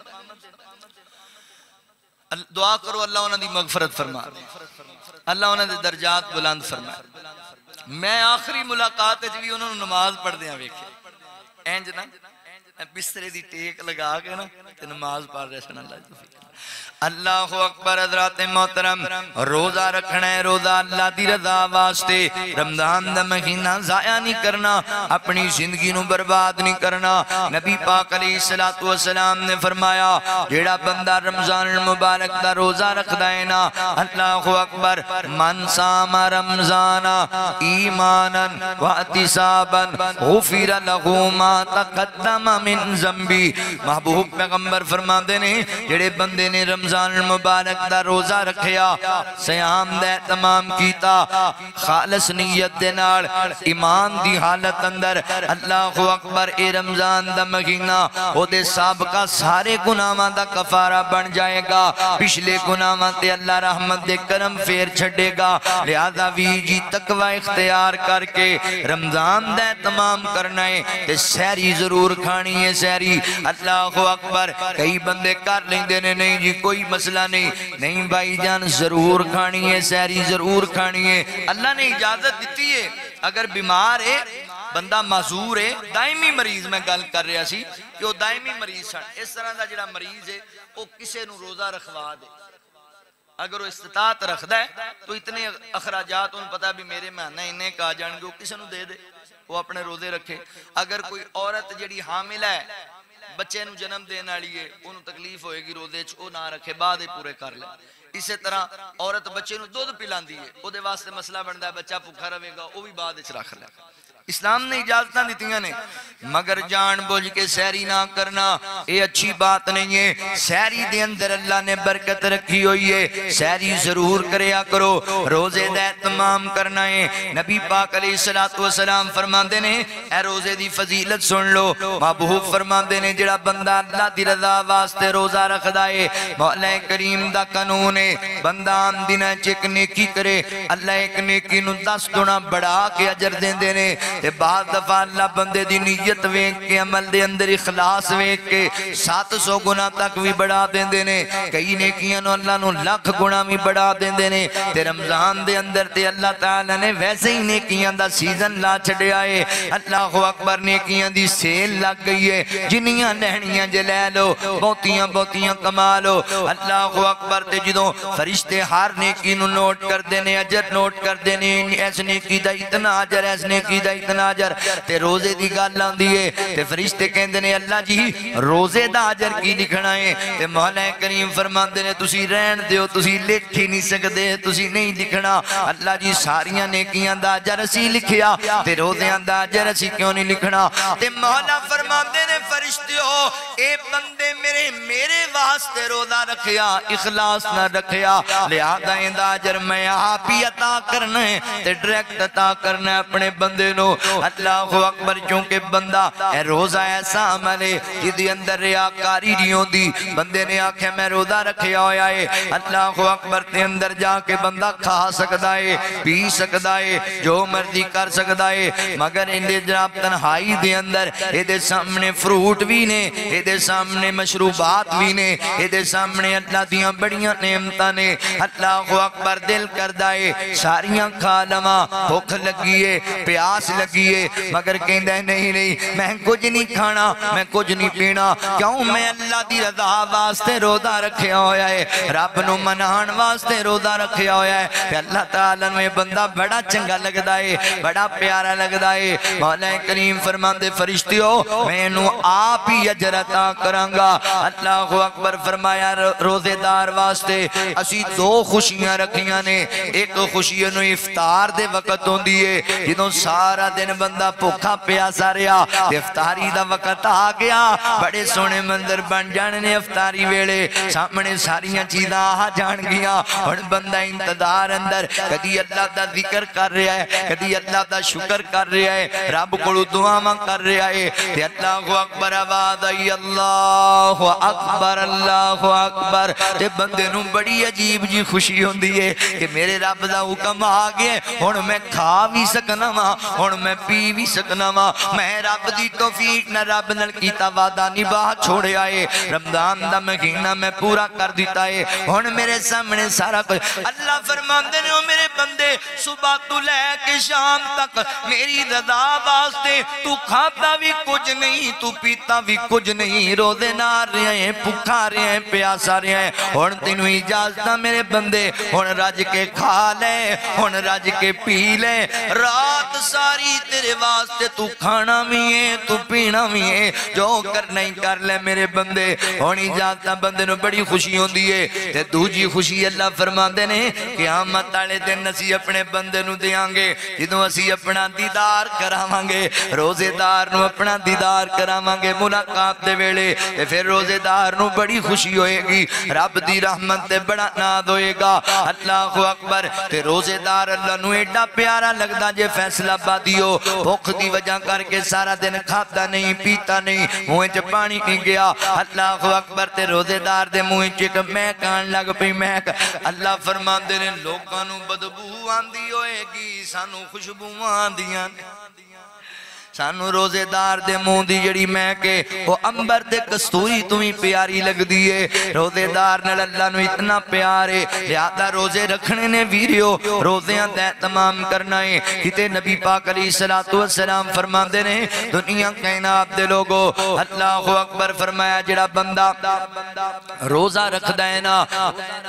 دعا کرو اللہ انہوں نے مغفرت فرما دے، اللہ انہوں نے درجات بلند فرما دے۔ میں آخری ملاقات ہے جبھی انہوں نے نماز پڑھ دیا ویکھے، اینج نا بسترے دی ٹیک لگا کے نا تے نماز پڑھ رہے سن۔ اللہ توفیق۔ اللہ اکبر۔ حضرات محترم، روزہ رکھنا ہے، روزہ اللہ دی رضا واسطے، رمضان دا مہینہ ضائع نہیں کرنا، اپنی زندگی نو برباد نہیں کرنا۔ نبی پاک علیہ السلام نے فرمایا جیڑا بندہ رمضان المبارک دا روزہ رکھدا ہے نا، اللہ اکبر، من صام رمضان ایمانا واحتسابا غفر له ما تقدم من ذنبی۔ محبوب پیغمبر فرماندے نے جیڑے بندے نے رمضان المبارک دا روزہ رکھیا، سیام دے تمام کیتا، خالص نیت دے نال، ایمان دی حالت اندر، اللہ اکبر، اے رمضان دا مہینہ او دے سابقہ سارے گناہاں دا کفارہ بن جائے گا، پچھلے گناہاں تے اللہ رحمت دے کرم پھیر چھڑے گا۔ لہذا بھی جی تقوی اختیار کر کے رمضان دے تمام کرنا ہے تے سحری ضرور کھانی ہے، سحری۔ اللہ اکبر، کئی بندے کر لیندے نے، نہیں جی کوئی مسئلہ نہیں بھائی جان، ضرور کھانی ہے، سحری ضرور کھانی ہے۔ اللہ نے اجازت دیتی ہے، اگر بیمار ہے بندہ معذور ہے، دائمی مریض میں گل کر رہا سی کہ وہ دائمی مریض سن، اس طرح دا جڑا مریض ہے وہ کسے نو روزہ رکھوا دے، اگر وہ استطاعت رکھدا ہے تو اتنے اخراجات ان پتہ بھی میرے مہینہ انہیں کہا جان گے، وہ کسے نو دے دے، وہ اپنے روزے رکھے۔ اگر کوئی عورت جڑی حامل ہے، بچے نو جنم دینا لیے انہوں تکلیف ہوئے گی روزے چھو نہ رکھے، بعد پورے کر لے۔ اسی طرح عورت بچے نو دودھ پلان دیئے، وہ دے واسطے مسئلہ بندہ ہے، بچہ بھوکا رہے گا، وہ بھی بعد رکھ لے۔ اسلام نے اجازتاں دیتیاں نے، مگر جان بوجھ کے سحری نہ کرنا یہ اچھی بات نہیں ہے۔ سحری دے اندر اللہ نے برکت رکھی ہوئی ہے، سحری ضرور کریا کرو، روزے دا اہتمام کرنا ہے۔ نبی پاک علیہ السلام فرماندے نے اے روزے دی فضیلت سن لو، محبوب فرماندے نے جڑا بندہ اللہ دی رضا واسطے روزہ رکھدا ہے، مولا کریم دا قانون ہے، بندہ عام دناں چ ایک نیکی کرے اللہ ایک نیکی نو 10 گنا بڑھا کے اجر دیندے نے، تے بعد دفعہ اللہ بندے دی نیت ویکھ کے عمل دے اندر اخلاص ویکھ کے 700 گنا تک بھی بڑھا دیندے نے، کئی نیکیاں نو اللہ نو 1,00,000 گنا بھی بڑھا دیندے نے۔ تے رمضان دے اندر تے اللہ تعالی نے ویسے ہی نیکیاں دا سیزن لا چھڈیا ہے، اللہ اکبر، نیکیاں دی سیل لگ گئی ہے، جنیاں لہنیاں جے لے لو، بہتیاں بہتیاں کما لو۔ اللہ اکبر، تے جدوں فرشتے ہر نیکی نو نوٹ کر دینے، اجر نوٹ کر دینے، اس نیکی دا اتنا اجر، اس نیکی دا اتنا اجر، تے روزے دی گل آندی ہے تے فرشتے کہندے نے اللہ جی روزے دا اجر کی لکھنا ہے، تے مولا کریم فرماندے نے تسی رہن دیو، تسی لکھ ہی نہیں سکدے، تسی نہیں لکھنا۔ اللہ جی ساریاں نیکیاں دا اجر اسی لکھیا تے روزیاں دا اجر اسی کیوں نہیں لکھنا؟ تے مولا فرماندے نے فرشتیو اے بندے میرے واسطے روزہ رکھیا، اخلاص نہ رکھیا، لہذا ایندا اجر میں آپ ہی عطا کرنا ہے تے ڈائریکٹ عطا کرنا ہے اپنے بندے نو۔ اللہ اکبر، چونکہ بندہ اے روزہ ایسا عمل ہے جدی اندر ریاکاری نہیں ہوندی، بندے نے آنکھیں میں روزہ رکھیا ہویا ہے، اللہ اکبر، تے اندر جا کے بندہ کھا سکدا ہے، پی سکدا ہے، جو مرضی کر سکدا ہے، مگر اندے جناب تنہائی دے اندر ایدے سامنے فروٹ بھی نے، ایدے سامنے مشروبات بھی نے، ایدے سامنے اللہ دیاں بڑیاں نعمتاں نے، اللہ اکبر، دل کردہ ہے ساریاں کھا لواں، بھوک لگی ہے، پیاس لگی ہے، مگر کہندہ ہے نہیں میں کچھ نہیں کھانا، میں کچھ نہیں پینا، کیوں؟ میں اللہ دی رضا واسطے روزہ رکھیا ہویا ہے، رب نو منان واسطے روزہ رکھیا ہویا ہے، کہ اللہ تعالیٰ میں بندہ بڑا چنگا لگدا ہے، بڑا پیارا لگدا ہے۔ مولا کریم فرماندے فرشتیو میں نو آپ ہی اجر عطا کرانگا۔ اللہ اکبر فرمایا روزے دار واسطے اسی دو خوشیاں رکھیاں نے۔ ایک خوشی انہوں افطار دے وقت ہوں دیئے جنہوں سارا دن بندہ بھوکا پیاسا رہا، افطاری دا وقت آ گیا، بڑے سونے منظر بن جانے نے افطاری ویلے، سامنے ساریاں چیزاں آ جان گیا اور بندہ انتظار اندر کدی اللہ دا ذکر کر رہا ہے، کدی اللہ دا شکر کر رہا ہے، رب کو دعاواں کر رہا ہے تے اللہ اکبر آواز آئی اللہ اکبر اللہ اکبر تے بندے نوں بڑی عجیب جی خوشی ہوندی ہے کہ میرے رب دا حکم آ گیا، ہن میں کھا بھی سکنا وا، ہن میں پی بھی سکنا وا، میں رب دی توفیق نہ رب نال کیتا وعدہ نبھا چھوڑیا ہے، رمضان دا مہینہ میں پورا کر دیتا ہے، ہن میرے سامنے سارا کچھ۔ اللہ فرماندے نے او میرے بندے صبح تو لے کے شام تک میری رضا واسطے تو کھاتا بھی کچھ نہیں، تو پیتا بھی کچھ نہیں، روزے نار رہے ہیں، بھوکا رہے ہیں، پیاسا رہے ہیں، ہن تینوں اجازت میرے بندے، ہن رج کے کھا لے، ہن رج کے پی لے، رات ساری تیرے واسطے تو کھانا بھی ہے، تو پینا بھی ہے، جو کرنا ہی کر لے میرے بندے۔ ہن اجازت بندے نو بڑی خوشی ہوندی ہے تے دوجی خوشی اللہ فرماندے نے قیامت والے دن اسی اپنے بندے نو دیاں گے جدوں اسی اپنا دیدار کراواں گے، روزے دار نو اپنا دیدار کراواں گے ملاقات دے ویلے، تے پھر روزے دار نو بڑی خوشی ہوئے گی، رب دی رحمت تے بڑا ناز ہوئے گا۔ اللہ اکبر تے روزے دار اللہ نو ایڈا پیارا لگدا جے فیصلہ بادیو بھوک دی وجہ کر کے سارا دن کھاتا نہیں پیتا نہیں، منہ چ پانی نہیں گیا، اللہ اکبر تے روزے دار دے منہ چ مہک آن لگ پئی مہک۔ اللہ فرماندے نے لوکاں نو بدبو آندی ہوئے گی، سانو خوشبو آندیاں نے، سانو روزے دار دے منہ دی جڑی مہکے وہ امبر تے کستوری تمہیں پیاری لگ دیئے، روزے دار نے اللہ نو اتنا پیارے، لہذا روزے رکھنے نے ویریو روزیاں دے تمام کرنا ہے۔ کتے نبی پاک علیہ السلام فرمان دے نے دنیا کائنات دے لوگو، اللہ اکبر فرمایا جڑا بندہ روزہ رکھ دے نا،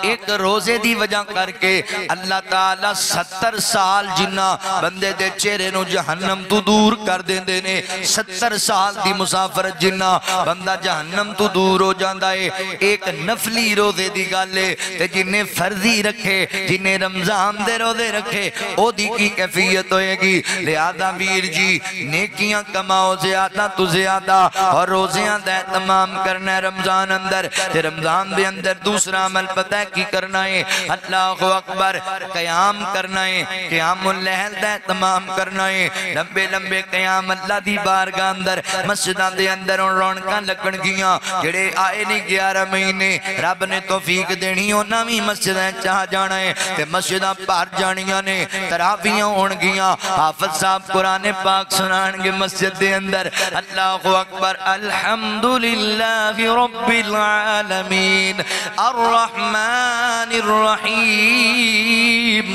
ایک روزے دی وجہ کر کے اللہ تعالیٰ 70 سال جنہ بندے دے چہرے نو جہنم تو دور کر دے دینے، 70 سال دی مسافرت جنہ بندہ جہنم تو دور ہو جاندہ ہے۔ ایک نفلی روزے دی گالے تے جنہیں فرضی رکھے، جنہیں رمضان دے روزے رکھے، او دی کی کیفیت ہوئے گی۔ لہذا ویر جی نیکیاں کماؤ زیادہ تو زیادہ اور روزیاں دے تمام کرنا ہے رمضان اندر، تے رمضان دے اندر دوسرا عمل پتہ کی کرنا ہے، اللہ اکبر قیام کرنا ہے، قیام اللیل دے تمام کرنا ہے، لمبے لمبے قیام اللہ دی بارگاہ اندر مسجدہ دے اندر ان رونکاں لگن گیاں، جڑے آئے نہیں 11 مہینے رب نے توفیق دینی ہونا بھی مسجدیں چاہ جانا ہے تے مسجدہ پار جانیاں نے، تراویاں ہون گیاں، حافظ صاحب قرآن پاک سنان گے مسجد دے اندر، اللہ اکبر الحمدللہ رب العالمین الرحمن الرحیم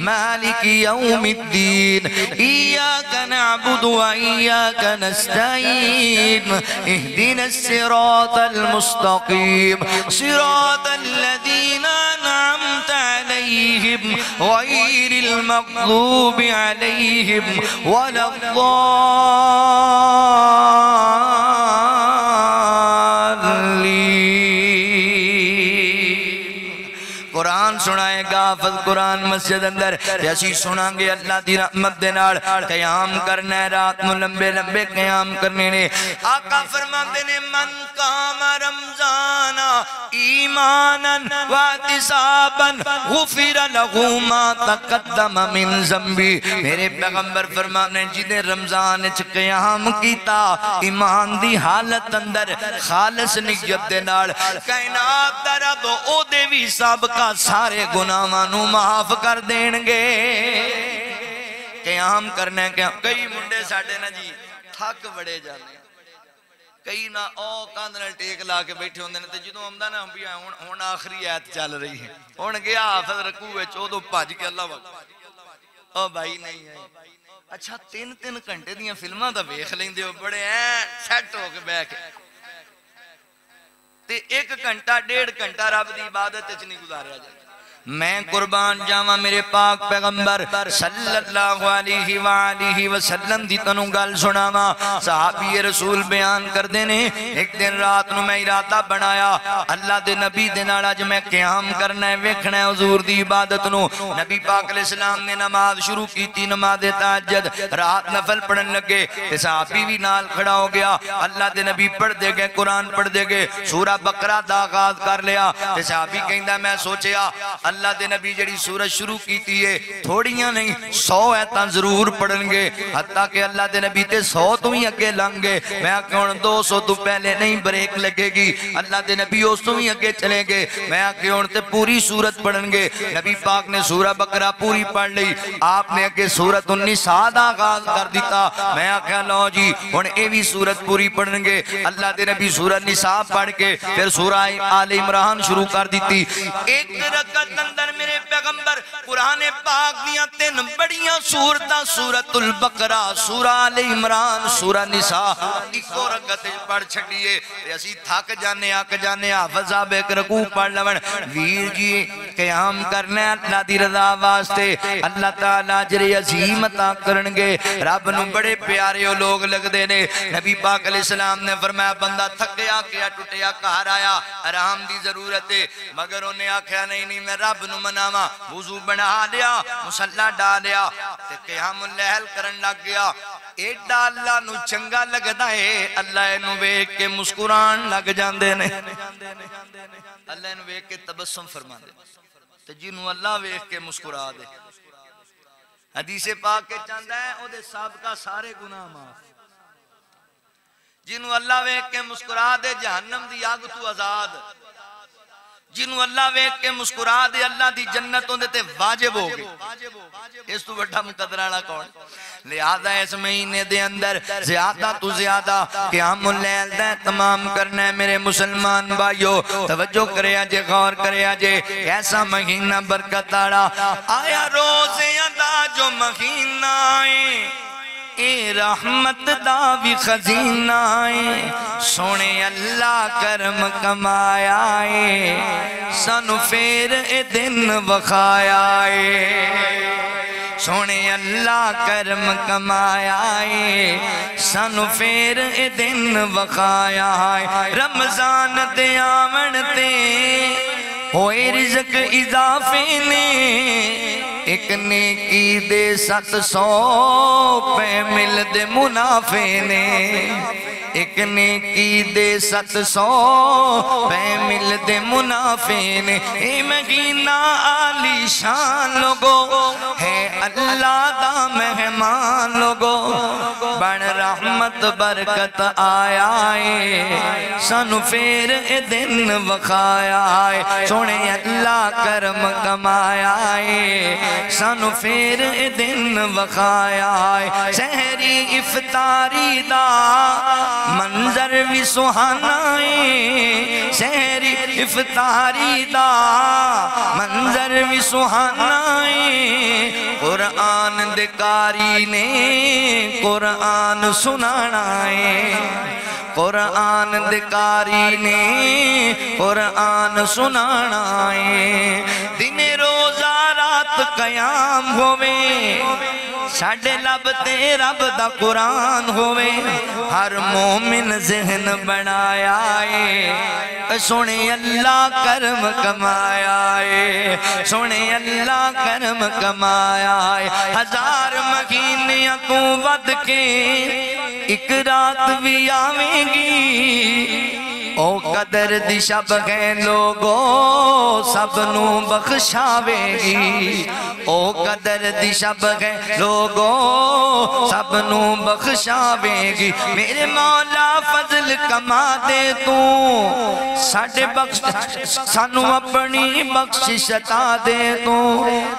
مالک یوم الدین ایاک نعبد وإياك نستعين اهدنا الصراط المستقيم صراط الذين أنعمت عليهم غير المغضوب عليهم ولا الضالين۔ قرآن سنائے گا حافظ قرآن مسجد اندر جیسی سناں گے اللہ دی رحمت دے نال قیام کرنا ہے، رات میں لمبے لمبے قیام کرنے نے۔ آقا فرماندے نے من قام رمضان ایمانا واحتسابا غفر له ما تقدم من ذنبی، میرے پیغمبر فرمانے جنہیں رمضان وچ قیام کیتا ایمان دی حالت اندر خالص نیت دے نال، کائنات دا رب او دے وی سابقہ سارے گناہاں نو معاف کر دین گے۔ قیام کرنے کے کئی منڈے ساڑھے نا جی تھک بڑے جانے، کئی نا او کاندھنے ٹیک لا کے بیٹھے ہوندے نے تے جدوں آمدہ نا ہون آخری آیت چل رہی ہے، ہون گیا حافظ رکوع چودو پاج کے اللہ وقت او بھائی نہیں ہے۔ اچھا 3 گھنٹے دیاں فلماں دا ویکھ لیندے ہو بڑے ہیں سیٹ ہو کے بیٹھ کے، تے 1 گھنٹہ 1.5 گھنٹہ رب دی عبادت وچ نہیں گزاریا جائے، میں قربان جاواں میرے پاک پیغمبر صلی اللہ علیہ وآلہ وسلم دی تنوں گل سناواں۔ صحابی رسول بیان کر دینے ایک دن رات نو میں ارادہ بنایا اللہ دے نبی دے نال اج میں قیام کرنا ہے ویکھنا ہے حضور دی عبادت نو۔ نبی پاک علیہ السلام نے نماز شروع کی تھی، نماز تہجد، رات نفل پڑھن لگے تے صحابی بھی نال کھڑا ہو گیا۔ اللہ دے نبی پڑھ دے گئے، قرآن پڑھ دے گئے، سورہ بقرہ دا آغاز کر لیا تے صحابی کہندا میں سوچیا اللہ دے نبی جڑی سورج شروع کیتی ہے تھوڑیاں نہیں 100 ایتاں ضرور پڑھن گے، حتیٰ کہ اللہ دے نبی تے 100 تو ہی اگے لنگ گے۔ میں کہوں 200 تو پہلے نہیں بریک لگے گی، اللہ دے نبی اس تو ہی اگے چلے گے۔ میں کہوں تے پوری سورت پڑھن گے۔ نبی پاک نے سورہ بقرہ پوری پڑھ لئی، آپ نے اگے سورت النساء دا آغاز کر دیتا۔ میں کہا لو جی ہن اے بھی سورت پوری پڑھن گے۔ اللہ دے نبی سورہ نساء پڑھ کے پھر سورہ آل عمران شروع کر دیتی۔ ایک رکعت اندر میرے پیغمبر قرآن پاک دیاں 3 بڑیاں سورتاں، سورۃ البقرہ، سورہ آل عمران، سورہ نساء ایکو رکعت پڑھ چھڈیے تے اسی تھک جانے اک جانے حافظ صاحب ایک رکوع پڑھ لون۔ ویر جی قیام کرنا ہے اللہ دی رضا واسطے، اللہ تعالیٰ اجر عظیم عطا کرن گے۔ رب نو بڑے پیارے او لوگ لگ دے نے۔ نبی پاک علیہ السلام نے فرمایا بندہ تھکیا کیا ٹوٹیا گھر آیا آرام دی ضرورت ہے، مگر انہیں آکھیا نہیں میں رب نو مناواں۔ وضو بنا لیا، مصلی ڈالیا تے قیام اللیل کرن لگ گیا۔ ایڈا اللہ نو چنگا لگدا ہے، اللہ انو ویکھ کے مسکران لگ جاندے نے، اللہ انو ویکھ کے تبسم فرما دے تے جنوں اللہ ویکھ کے مسکرا دے۔ حدیث پاک کے چاندہ ہے او دے سابقہ سارے گناہ معاف، جنوں اللہ ویکھ کے مسکرا دے جہنم دی آگ تو آزاد، جنوں اللہ ویکھ کے مسکرا دے اللہ دی جنتوں دے تے واجب ہو گئے۔ اس تو بڑا مقدرانہ کون؟ لہذا اس مہینے دے اندر زیادہ تو زیادہ قیام اللیل دے تمام کرنا ہے میرے مسلمان بھائیو۔ توجہ کرے آجے، غور کرے آجے، کیسا مہینہ برکت آڑا آیا روزے ادا جو مہینہ آئے، اے رحمت دا بھی خزینہ آئے، سونے اللہ کرم کمایا آئے، سانو پھر اے دن وخایا آئے، سونے اللہ کرم کمایا آئے، سانو پھر اے دن وخایا آئے۔ رمضان دے آمن تے ہوئے رزق اضافے نے، ایک نیکی دے 700 پہ مل دے منافع نے، ایک نیکی دے 700 پہ مل دے منافع نے۔ اے مہینہ عالی شان لوگو ہے اللہ دا مہمان لوگو، بڑھ رحمت برکت آیا ہے، سانو پھر اے دن وخایا ہے، سونے اللہ کرم کمایا ہے، سانو پھر اے دن وخایا ہے۔ سحری افطاری دا منظر بھی سہانا ہے، سحری افطاری دا منظر بھی سہانا ہے، قرآن دکاری نے قرآن سنانا ہے، قرآن دکاری نے قرآن سنانا ہے۔ دن روزہ رات قیام ہوئے، ساڑھے لب تے رب دا قرآن ہوئے، ہر مومن ذہن بنایا ہے، سونے اللہ کرم کمایا ہے، سونے اللہ کرم کمایا ہے۔ 1000 مہینیاں تو ود کے ایک رات بھی آویں گی، او قدر دی شب ہے لوگو سب نو بخشاوے گی، او قدر دی شب ہے لوگو سب نو بخشاوے گی۔ میرے مولا فضل کما دے تو ساڑھے سانو اپنی بخشش عطا دے تو،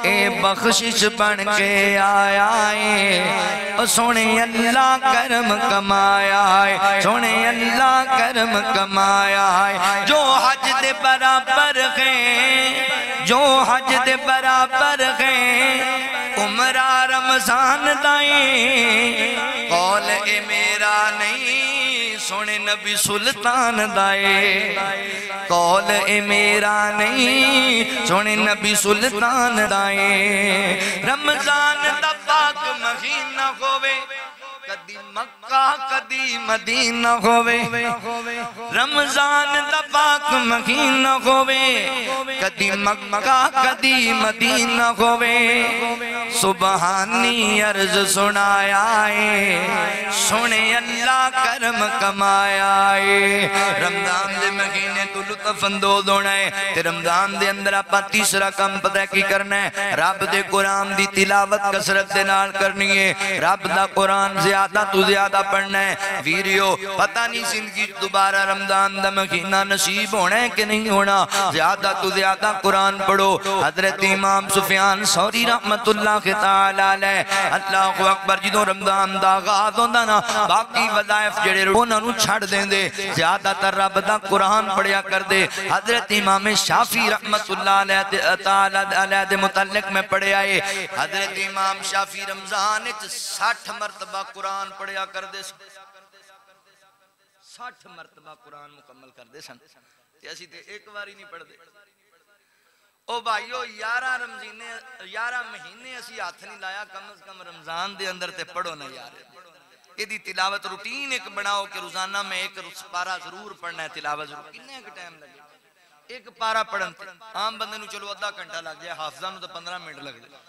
اے بخشش بن کے آیا ہے، سونے اللہ کرم کمایا ہے، سونے اللہ کرم کمایا ہے۔ جو حج دے برابر ہیں، جو حج دے برابر ہیں، عمرہ رمضان دائیں، قول اے میرا نہیں سونے نبی سلطان دائے قول اے میرا نہیں سونے نبی سلطان دائے رمضان دا پاک مہینہ ہوئے کدی مکہ کدی مدینہ ہوئے رمضان دا پاک مہینہ ہوئے کدی مکہ کدی مدینہ ہوئے سبحانی عرض سنایا ہے سنے اللہ کرم کمایا ہے رمضان دے مہینے تو لطف اندوز ہونا ہے تے رمضان دے اندر اپا تیسرا کم پتہ کی کرنا ہے رب دے قرآن دی تلاوت کثرت دے نال کرنی ہے رب دا قرآن زیادہ تو زیادہ پڑھنا ہے ویڈیو پتہ نہیں زندگی دوبارہ رمضان دا مہینہ نصیب ہونا ہے کہ نہیں ہونا زیادہ تو زیادہ قرآن پڑھو حضرت امام سفیان ثوری رحمت اللہ تعالی علیہ اللہ اکبر جدوں رمضان دا آغاز ہوندا نا باقی وظائف جڑے انہاں نوں چھڑ دیندے زیادہ تر رب دا قرآن پڑھیا کر دے حضرت امام شافعی رحمت اللہ علیہ تعالی علیہ دے متعلق میں پڑھے آئے حضرت امام شافعی رمضان 60 مرتبہ قرآن پڑھیا کر دے 60 مرتبہ قرآن مکمل کر دے سن تے اسی تے ایک بار ہی نہیں پڑھ دے او بھائیو 11 مہینے اسی ہاتھ نہیں لایا کم از کم رمضان دے اندر تے پڑھو نا یار یہ دی تلاوت روٹین ایک بناؤ کہ روزانہ میں ایک پارا ضرور پڑھنا ہے تلاوت ضرور کتنے ایک ٹائم لگے ایک پارا پڑھن عام بندے نو چلو آدھا گھنٹہ لگ جائے حافظہ نو تو 15 منٹ لگ جائے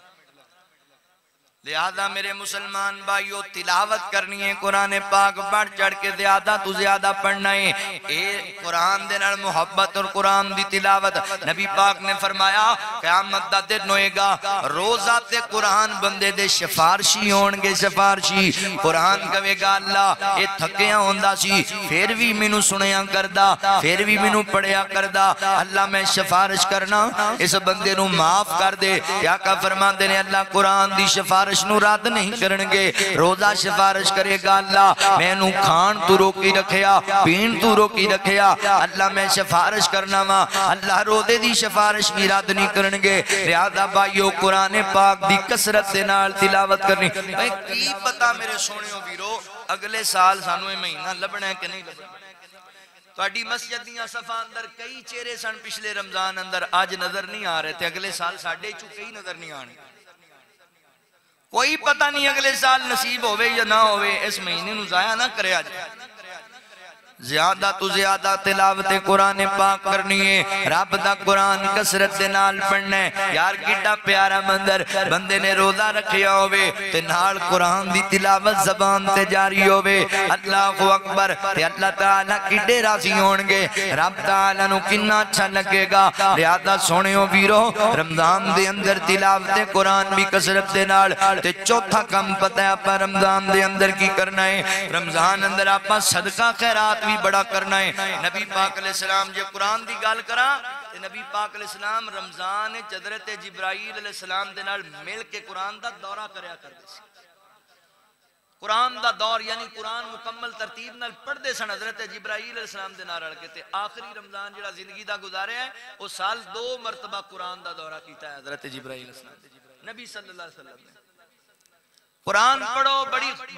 لہذا میرے مسلمان بھائیو تلاوت کرنی ہے قرآن پاک بڑھ چڑھ کے زیادہ تو زیادہ پڑھنا ہے اے قرآن دے نال محبت اور قرآن دی تلاوت نبی پاک نے فرمایا قیامت دا دن ہوئے گا روزہ تے قرآن بندے دے سفارشی ہونگے سفارشی قرآن کہے گا اللہ اے تھکیاں ہوندہ سی پھر بھی مینوں سنیاں کردہ پھر بھی مینوں پڑھیا کردہ اللہ میں سفارش کرنا اس بندے نوں معاف کر دے یا کا فرمان دے نے اللہ قرآن دی سفارش نو رد نہیں کرنگے روزہ سفارش کرے گا اللہ میں نو کھان تو روکی رکھیا پین تو روکی رکھیا اللہ میں سفارش کرنا وا اللہ روزے دی سفارش بھی رد نہیں کرنگے لہذا بھائیو قرآن پاک دی کثرت دے نال تلاوت کرنی کی پتا میرے سونیوں ویرو اگلے سال سانو یہ مہینہ لبنا ہے کہ نہیں لبنا تواڈی مسجد دیاں صفاں اندر کئی چہرے سن پچھلے رمضان اندر آج نظر نہیں آ رہے تھے اگلے سال ساڈے چوں کئی نظر نہیں آنے کوئی پتہ نہیں اگلے سال نصیب ہوئے یا نہ ہوئے اس مہینے نو ضائع نہ کرے آج زیادہ تو زیادہ تلاوت قرآن پاک کرنی ہے رب دا قرآن کثرت دے نال پڑھنا ہے یار کیڈا پیارا مندر بندے نے روزہ رکھیا ہوئے تے نال قرآن دی تلاوت زبان تے جاری ہوئے اللہ اکبر تے اللہ تعالیٰ کیڈے راضی ہونگے رب تعالیٰ نو کنا اچھا لگے گا لہذا سونیوں ویرو رمضان دے اندر تلاوت قرآن بھی کثرت دے نال تے چوتھا کم پتہ ہے اپا رمضان دے اندر کی کرنا ہے رمضان اندر اپا صدقہ خیرات بھی بڑا کرنا ہے نبی پاک علیہ السلام جے قرآن دی گال کرا نبی پاک علیہ السلام رمضان حضرت جبرائیل علیہ السلام دے نال مل کے قرآن دا دورہ کریا کر دے سی قرآن دا دور یعنی قرآن مکمل ترتیب نال پڑھ دے سن حضرت جبرائیل علیہ السلام دے نال رل کے تے آخری رمضان جڑا زندگی دا گزارے ہیں وہ سال 2 مرتبہ قرآن دا دورہ کیتا ہے حضرت جبرائیل علیہ السلام نبی صلی اللہ علیہ وسلم نے قرآن پڑھو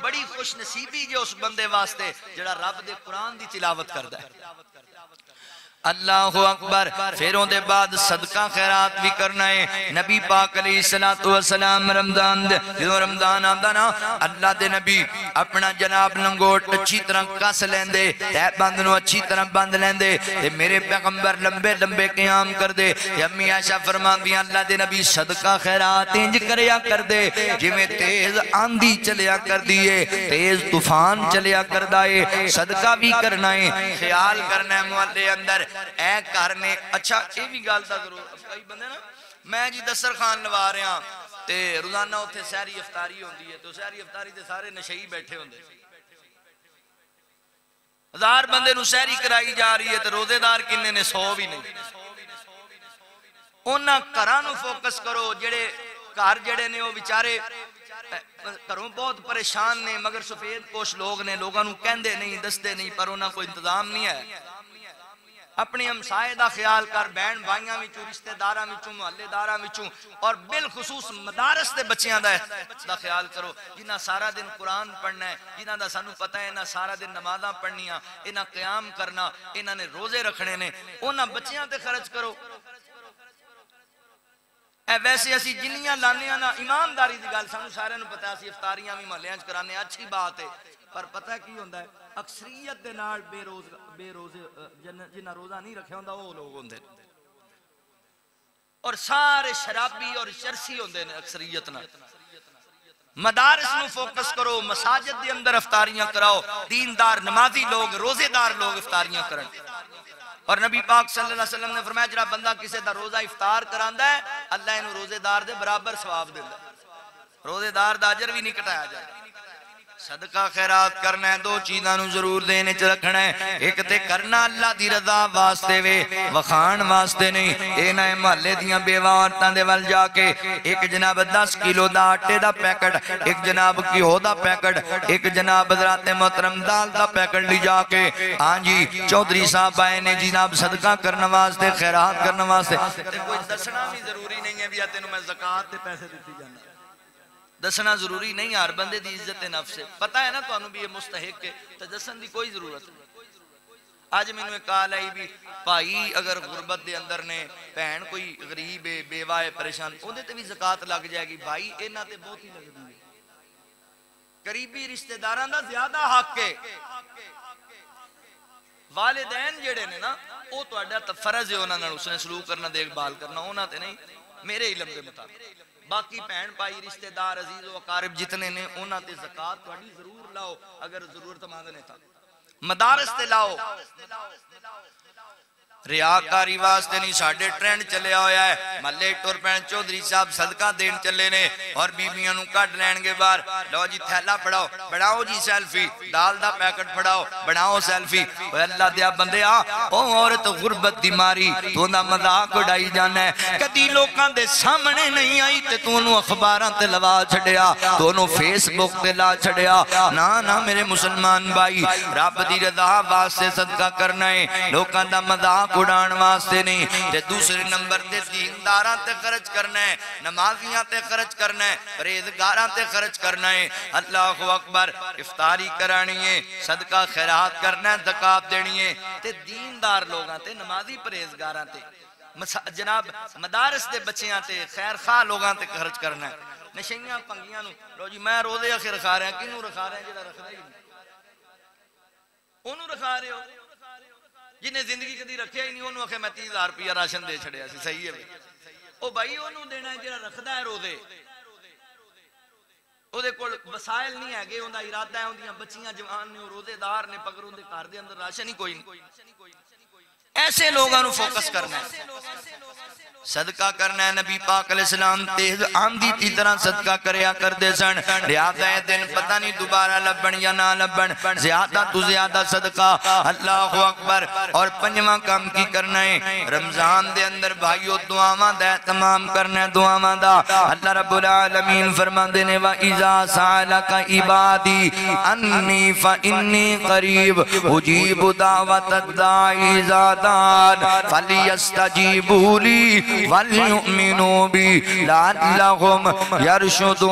بڑی خوش نصیبی جو اس بندے واسطے جڑا رب دے قرآن دی تلاوت کردہ ہے اللہ اکبر پھروں دے بعد صدقہ خیرات بھی کرنا ہے نبی پاک علیہ السلام رمضان دے جدو رمضان آمدہ نا اللہ دے نبی اپنا جناب لنگوٹ اچھی طرح کس لیندے تے بندنو اچھی طرح بند لیندے تے میرے پیغمبر لمبے لمبے قیام کر دے تے امی عائشہ فرمان بھی اللہ دے نبی صدقہ خیرات انج کریا کر دے جویں تیز آندھی چلیا کر دیئے تیز طوفان چلیا کر دائے صدقہ بھی کرنا ہے خیال کرنا ہے محلے اندر اے کرنے اچھا یہ بھی گالتا ضرور کئی بندے نا میں جی دسترخوان لوا رہا تے روزانہ اتھے سحری افطاری ہوندی ہے تو سحری افطاری تے سارے نشئی بیٹھے ہوندے 1000 بندے نو سحری کرائی جا رہی ہے تے روزے دار کنے نے 100 بھی نہیں انہاں گھراں فوکس کرو جڑے گھر جڑے نے وہ بیچارے گھروں بہت پریشان نے مگر سفید پوش لوگ نے لوگاں نو کہندے نہیں دستے نہیں پر انہاں کوئی انتظام نہیں ہے اپنی ہمسائے دا خیال کر، بہن بھائیاں وچوں، رشتہ داراں وچوں، محلے داراں وچوں، اور بالخصوص مدارس دے بچیاں دا خیال کرو جنہاں سارا دن قرآن پڑھنا ہے، جنہاں دا سانو پتہ ہے انہاں سارا دن نمازاں پڑھنیاں، انہاں قیام کرنا، انہاں نے روزے رکھنے نے، انہاں بچیاں تے خرچ کرو۔ اے ویسے اسی جنیاں لانیاں نا، ایمانداری دی گل سانو سارے نو پتہ ہے، اسی افطاریاں بھی محلیاں وچ کرانے، اچھی بات ہے، پر پتہ کی ہوندا ہے اکثریت دے نال بے روزے جنہاں روزہ نہیں رکھیا ہوندا وہ لوگ ہوندے اور سارے شرابی اور چرسی ہوندے نے اکثریت نال۔ مدارس نو فوکس کرو، مساجد دے اندر افطاریاں کراؤ، دیندار نمازی لوگ، روزے دار لوگ افطاریاں کرن۔ اور نبی پاک صلی اللہ علیہ وسلم نے فرمایا جڑا بندہ کسی دا روزہ افطار کراندا ہے اللہ انہوں روزے دار دے برابر ثواب دیندا ہے، روزے دار دا اجر بھی نہیں کٹایا جائے۔ صدقہ خیرات کرنا ہے، دو چیزاں نو ضرور دینے چ رکھنا ہے، ایک تے کرنا اللہ دی رضا واسطے وے، وکھان واسطے نہیں۔ اے نہ محلے دیاں بیوہ عورتاں دے ول جا کے ایک جناب 10 کلو دا آٹے دا پیکٹ، ایک جناب گیہو دا پیکٹ، ایک جناب حضرات محترم دال دا پیکٹ لی جا کے، ہاں جی چودھری صاحب آئے نے جناب صدقہ کرنا واسطے، خیرات کرنا واسطے۔ تے کوئی دسنا بھی ضروری نہیں ہے بھی تینوں میں زکوٰۃ تے پیسے دیتی جانا، دسنا ضروری نہیں، ہر بندے دی عزت نفس ہے، پتہ ہے نا تو انہوں بھی یہ مستحق ہے، تو دسن دی کوئی ضرورت نہیں۔ آج میں نے کہا ہے بھی بھائی اگر غربت دے اندر نے بہن کوئی غریب ہے، بیوہ ہے، پریشان، اندھے تے بھی زکوٰۃ لگ جائے گی، بھائی اینا تے بہت ہی لگ دی ہے، قریبی رشتہ داران دا زیادہ حق ہے۔ والدین جڑے نے نا وہ تو اڈا فرض ہے انہاں نے اس نے سلوک کرنا، دیکھ بھال کرنا، انہاں تے نہیں، میرے علم دے مطابق۔ باقی بہن بھائی رشتہ دار عزیز و اقارب جتنے نے انہاں تے زکوٰۃ تہاڈی ضرور لاؤ اگر ضرورت مند نے تھا، مدارس تے لاؤ۔ ریاکاری واسطے نہیں، ساڑھے ٹرینڈ چلے ہویا ہے، محلے ٹور پین چودھری صاحب صدقہ دین چلے نے اور بیبیاں نو کٹ لین گے بار، لو جی تھیلا پڑھاؤ، بڑھاؤ جی سیلفی، دال دا پیکٹ پڑھاؤ، بڑھاؤ سیلفی۔ اوہ اللہ دیا بندے آ، اوہ عورت غربت دی ماری تو نہ مذاق اڑائی جانا ہے، کدی لوکاں دے سامنے نہیں آئی تے تو انہوں اخباراں تے لوا چھڑیا، تو انہوں فیس بک تے لا چھڑیا۔ نا میرے مسلمان بھائی، رب دی رضا واسطے صدقہ کرنا ہے، لوکاں دا مذاق اڑان واسطے نہیں۔ تے دوسرے نمبر تے دینداراں تے خرچ کرنا ہے، نمازیاں تے خرچ کرنا ہے، پرہیزگاراں تے خرچ کرنا ہے۔ اللہ اکبر، افطاری کرانی ہے، صدقہ خیرات کرنا ہے، زکوٰۃ دینی ہے، تے دیندار لوگاں تے نمازی پرہیزگاراں تے جناب مدارس دے بچیاں تے خیر خواہ لوگاں تے خرچ کرنا ہے۔ نشیاں پنگیاں نو لو جی میں روزے آخر رکھا رہا ہیں، کنوں رکھا رہے ہیں جڑا رکھنا ہی نہیں، انہوں رکھا رہے ہو جنہیں زندگی کدی رکھیا ہی نہیں، انہوں آخر میں 30,000 روپیہ راشن دے چھڑیا سی، صحیح ہے او بھائی انہوں دینا ہے جڑا رکھدا ہے روزے، او دے کول وسائل نہیں ہے گے، انہوں دا ارادہ ہے، انہوں بچیاں جوان نے روزے دار نے پکر ان دے کار دے اندر راشن ہی کوئی نہیں۔ ایسے لوگوں فوکس کرنا ہے، صدقہ کرنا ہے۔ نبی پاک علیہ السلام تیز آمدی تی طرح صدقہ کریا کر دے سن، لہذا ہے دن پتہ نہیں دوبارہ لبن یا نہ لبن، زیادہ تو زیادہ صدقہ۔ اللہ اکبر۔ اور پنجواں کام کی کرنا ہے، رمضان دے اندر بھائیو دعاواں دا تمام کرنا ہے، دعاواں دا۔ اللہ رب العالمین فرما دینے وَإِذَا سَأَلَكَ عِبَادِي أَنِّي فَإِنِّي قَرِيبٌ أُجِيبُ دَعْوَةَ الدَّاعِ إِذَا دَعَانِ فَلْيَسْتَجِيبُوا لِي وَلْيُؤْمِنُوا بِي لَعَلَّهُمْ يَرْشُدُونَ۔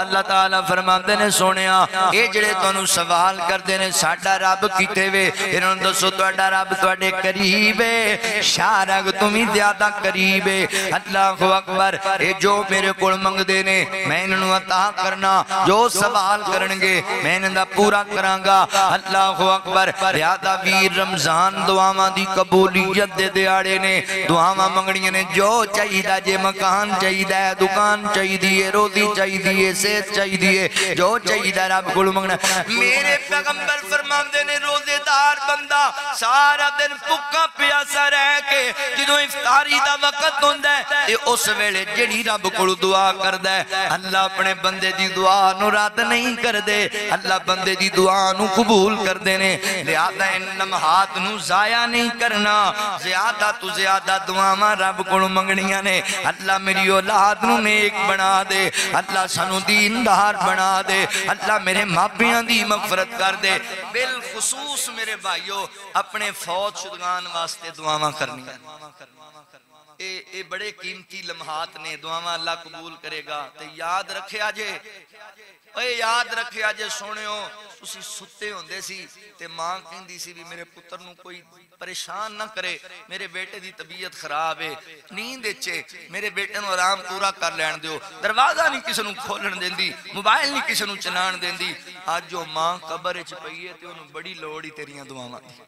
اللہ تعالیٰ فرماندے نے سونیا اے جڑے تانوں سوال کردے نے ساڈا رب کیتے وے، انہاں نوں دسو تہاڈا رب تہاڈے قریب ہے، شارگ تمہیں زیادہ قریب ہے۔ اللہ اکبر۔ اے جو میرے کول منگدے نے میں انہاں نوں عطا کرنا، جو سوال کرنگے میں انہاں دا پورا کراں گا۔ اللہ اکبر۔ لہذا ویر رمضان دعاواں دی قبولیت دے دیاڑے نے، دعاواں منگڑیاں نے، جو چاہیدہ جے مکان چاہیدہ ہے، دکان چاہیدہ، روزی چاہیدہ، صحت چاہیدہ، جو چاہیدہ رب کول منگنا۔ میرے پیغمبر فرماندے نے روزے دار بندہ سارا دن بھکا پیاسا رہ کے جدوں افطاری دا وقت ہوندا ہے تے اس ویلے جڑی رب کول دعا کردا ہے اللہ اپنے بندے دی دعا نو رد نہیں کردے، اللہ بندے دی دعا نو قبول کردے نے۔ لہذا ان لمحات نو ضائع نہیں کرنا، زیادہ تو زیادہ دعاواں رب کول منگنیاں نے۔ اللہ میری اولاد نو نیک بنا دے، اللہ سانو سانو دیندار بنا دے اللہ میرے ماپیاں دی مغفرت کر دے بالخصوص میرے بھائیو اپنے فوت شدگان واسطے دعاواں کرنی اے بڑے قیمتی لمحات نے دعاواں اللہ قبول کرے گا تے یاد رکھے آجے اے یاد رکھے آجے سونیو اسی ستے ہوندے سی تے ماں کہندی سی بھی میرے پتر نو کوئی پریشان نہ کرے میرے بیٹے دی طبیعت خراب ہے نیند اچھے میرے بیٹے نو آرام پورا کر لین دیو دروازہ نہیں کسی نو کھولن دین دی موبائل نہیں کسی نو چلان دین دی آج جو ماں قبر اچھ پئی ہے تے انہوں بڑی لوڑی تیریاں دعاواں دی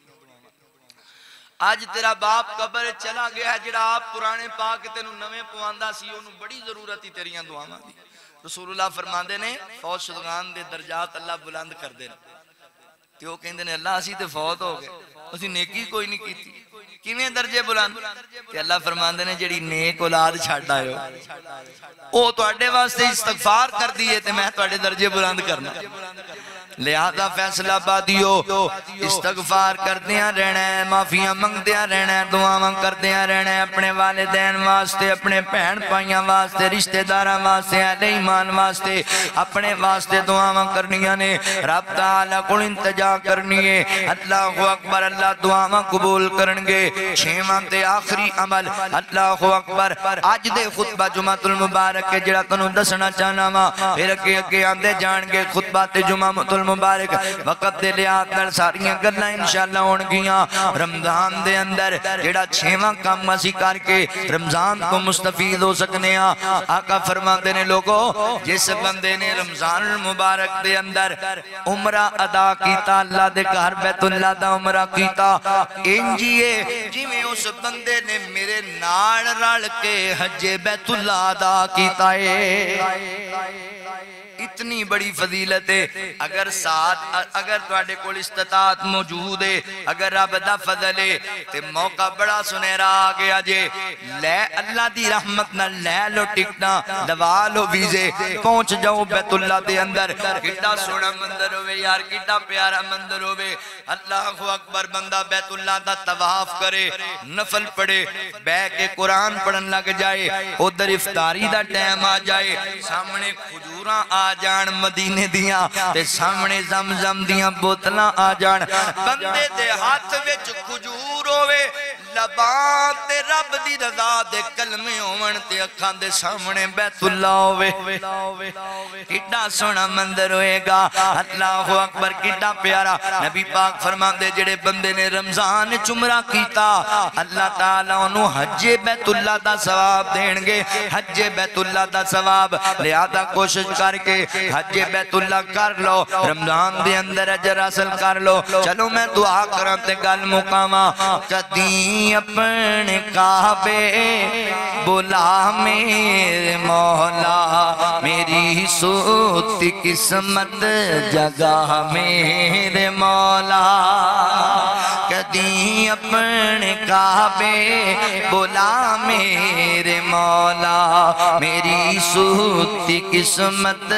آج تیرا باپ قبر چلا گیا ہے جڑا آپ پرانے پاک تینوں نویں پواندہ سی انہوں بڑی ضرورت ہی تیریاں دعاواں دی رسول اللہ فرماندے نے فوت شدگان دے درجات اللہ بلند کر دے تے وہ کہندے نے اللہ اسی تے فوت ہو گئے اسی نیکی کوئی نہیں کیتی کیویں درجے بلند تے اللہ فرماندے نے جڑی نیک اولاد چھڈ آئے ہو او تواڈے واسطے استغفار کر دیے تے میں تواڈے درجے بلند کرنا لہذا فیصلہ بادیو استغفار کردیاں رہنا ہے معافیاں منگدیاں رہنا ہے دعاواں کردیاں رہنا ہے اپنے والدین واسطے اپنے بہن بھائیاں واسطے رشتہ داراں واسطے اہل ایمان واسطے اپنے واسطے دعاواں کرنیاں نے رب تعالی کول التجا کرنی ہے اللہ اکبر اللہ دعاواں قبول کرنگے چھواں تے آخری عمل اللہ اکبر اج دے خطبہ جمعۃ المبارک کے جڑا تانوں دسنا چاہنا وا پھر اگے آندے جان گے خطبہ تے جمعہ مبارک وقت دے لحاظ نال ساریاں گلاں انشاءاللہ ہون گیاں رمضان دے اندر جڑا چھواں کام اسی کر کے رمضان کو مستفید ہو سکنے ہاں آقا فرماندے نے لوگو جس بندے نے رمضان المبارک دے اندر عمرہ ادا کیتا اللہ دے گھر بیت اللہ دا عمرہ کیتا انجیے جویں اس بندے نے میرے نال رل کے حج بیت اللہ ادا کیتا ہے اتنی بڑی فضیلت ہے اگر تواڈے کول استطاعت موجود ہے اگر رب دا فضل ہے تے موقع بڑا سنہرا آ گیا جے لے اللہ دی رحمت نہ لے لو ٹکٹاں لوا لو ویزے پہنچ جاؤ بیت اللہ دے اندر کتنا سونا مندر ہوئے یار کتنا پیارا مندر ہوئے اللہ اکبر بندہ بیت اللہ دا طواف کرے نفل پڑھے بے کے قرآن پڑھن لگ جائے ادھر افطاری دا ٹائم آ جائے سامنے کھجوراں آ جان مدینے دیاں تے سامنے زمزم دیاں بوتلاں آ جان بندے دے ہاتھ وچ کھجور ہوئے لباں تے رب دی رضا دے کلمے ہون تے اکھاں دے سامنے بیت اللہ ہوئے کتنا سونا مندر ہوئے گا اللہ اکبر کتنا پیارا نبی پاک فرماندے جڑے بندے نے رمضان عمرہ کیتا اللہ تعالیٰ انہوں حج بیت اللہ دا ثواب دین گے حج بیت اللہ دا ثواب لہذا کوشش کر کے حج بیت اللہ کر لو رمضان دے اندر اجر حاصل کر لو چلو میں دعا کراں تے گل مکاواں کدی اپنے کعبے بلا میرے مولا میری سوتی قسمت جگہ میرے مولا کدی اپنے کعبے بلا میرے مولا میری سوتی قسمت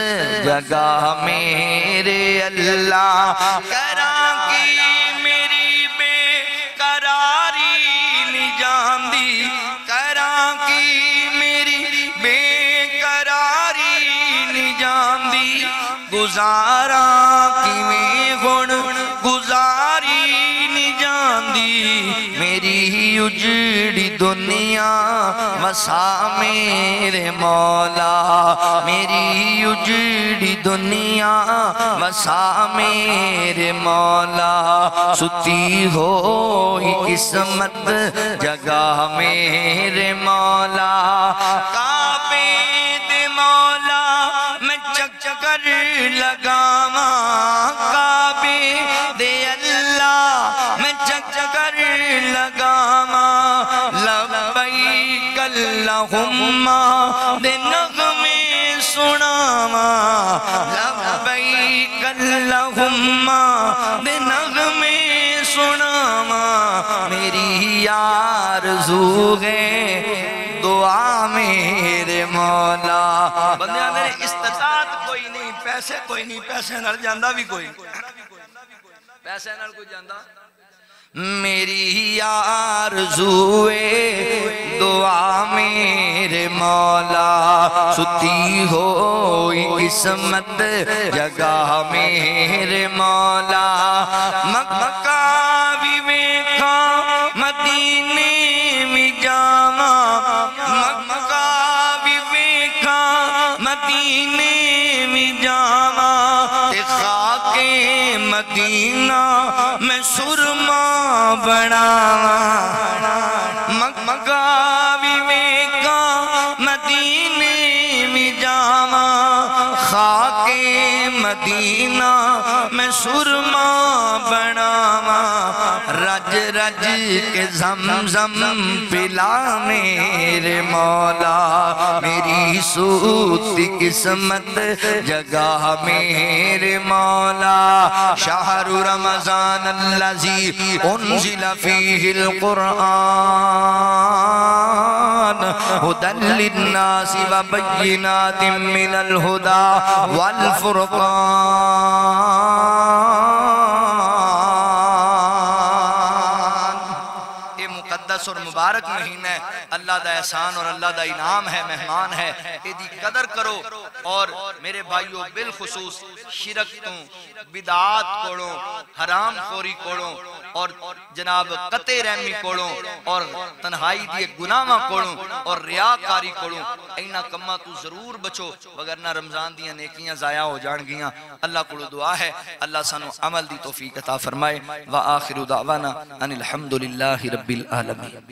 جگہ میرے اللہ کراں کی میری بے قراری نہیں جاندی کراں کی میری بے قراری نہیں جاندی گزارا کیویں ہن گزاری نہیں جاندی میری اجڑی دنیا وسا میرے مولا میری اجڑی دنیا وسا میرے مولا ستی ہوئی قسمت جگہ میرے مولا کعبے دے مولا میں چکر لگاواں کعبے دے اللہ میں چکر لگاواں لبیک اللہم دے نغمے سناواں لبیک اللہم دے نغمے سناواں میری آرزو ہے دعا میرے مولا بندیاں نے استطاعت کوئی نہیں پیسے کوئی نہیں پیسے نال جاندہ بھی کوئی پیسے نال کوئی جاندہ میری آرزو ہے دعا میرے مولا ستی ہوئی قسمت جگہ میرے مولا مکہ بھی ویکھا مدینے میں جاواں مکہ بھی ویکھا مدینے میں جاواں تے خاک مدینہ میں سرما بناواں مکہ بھی ویکھا مدینے میں جاواں خاک مدینہ میں سرما بناواں رج رج کے زمزم پلا میرے مولا میری سوتی قسمت جگہ میرے مولا شہر رمضان الذی انزل فیہ القرآن ھدی للناس وبینات من الہدی والفرقان اور مبارک مہینہ ہے اللہ دا احسان اور اللہ دا انعام ہے مہمان ہے ایدی قدر کرو اور میرے بھائیو بالخصوص شرک تو بدعات کوڑوں حرام خوری کوڑوں اور جناب قطع رحمی کوڑوں اور تنہائی دیئے گناہاں کوڑوں اور ریاکاری کوڑوں اینا کمہ تو ضرور بچو وگرنہ رمضان دیاں نیکیاں ضائع ہو جان گیاں اللہ کو دعا ہے اللہ سانو عمل دی توفیق عطا فرمائے وآخر دعوانا ان الحمدللہ رب العالمین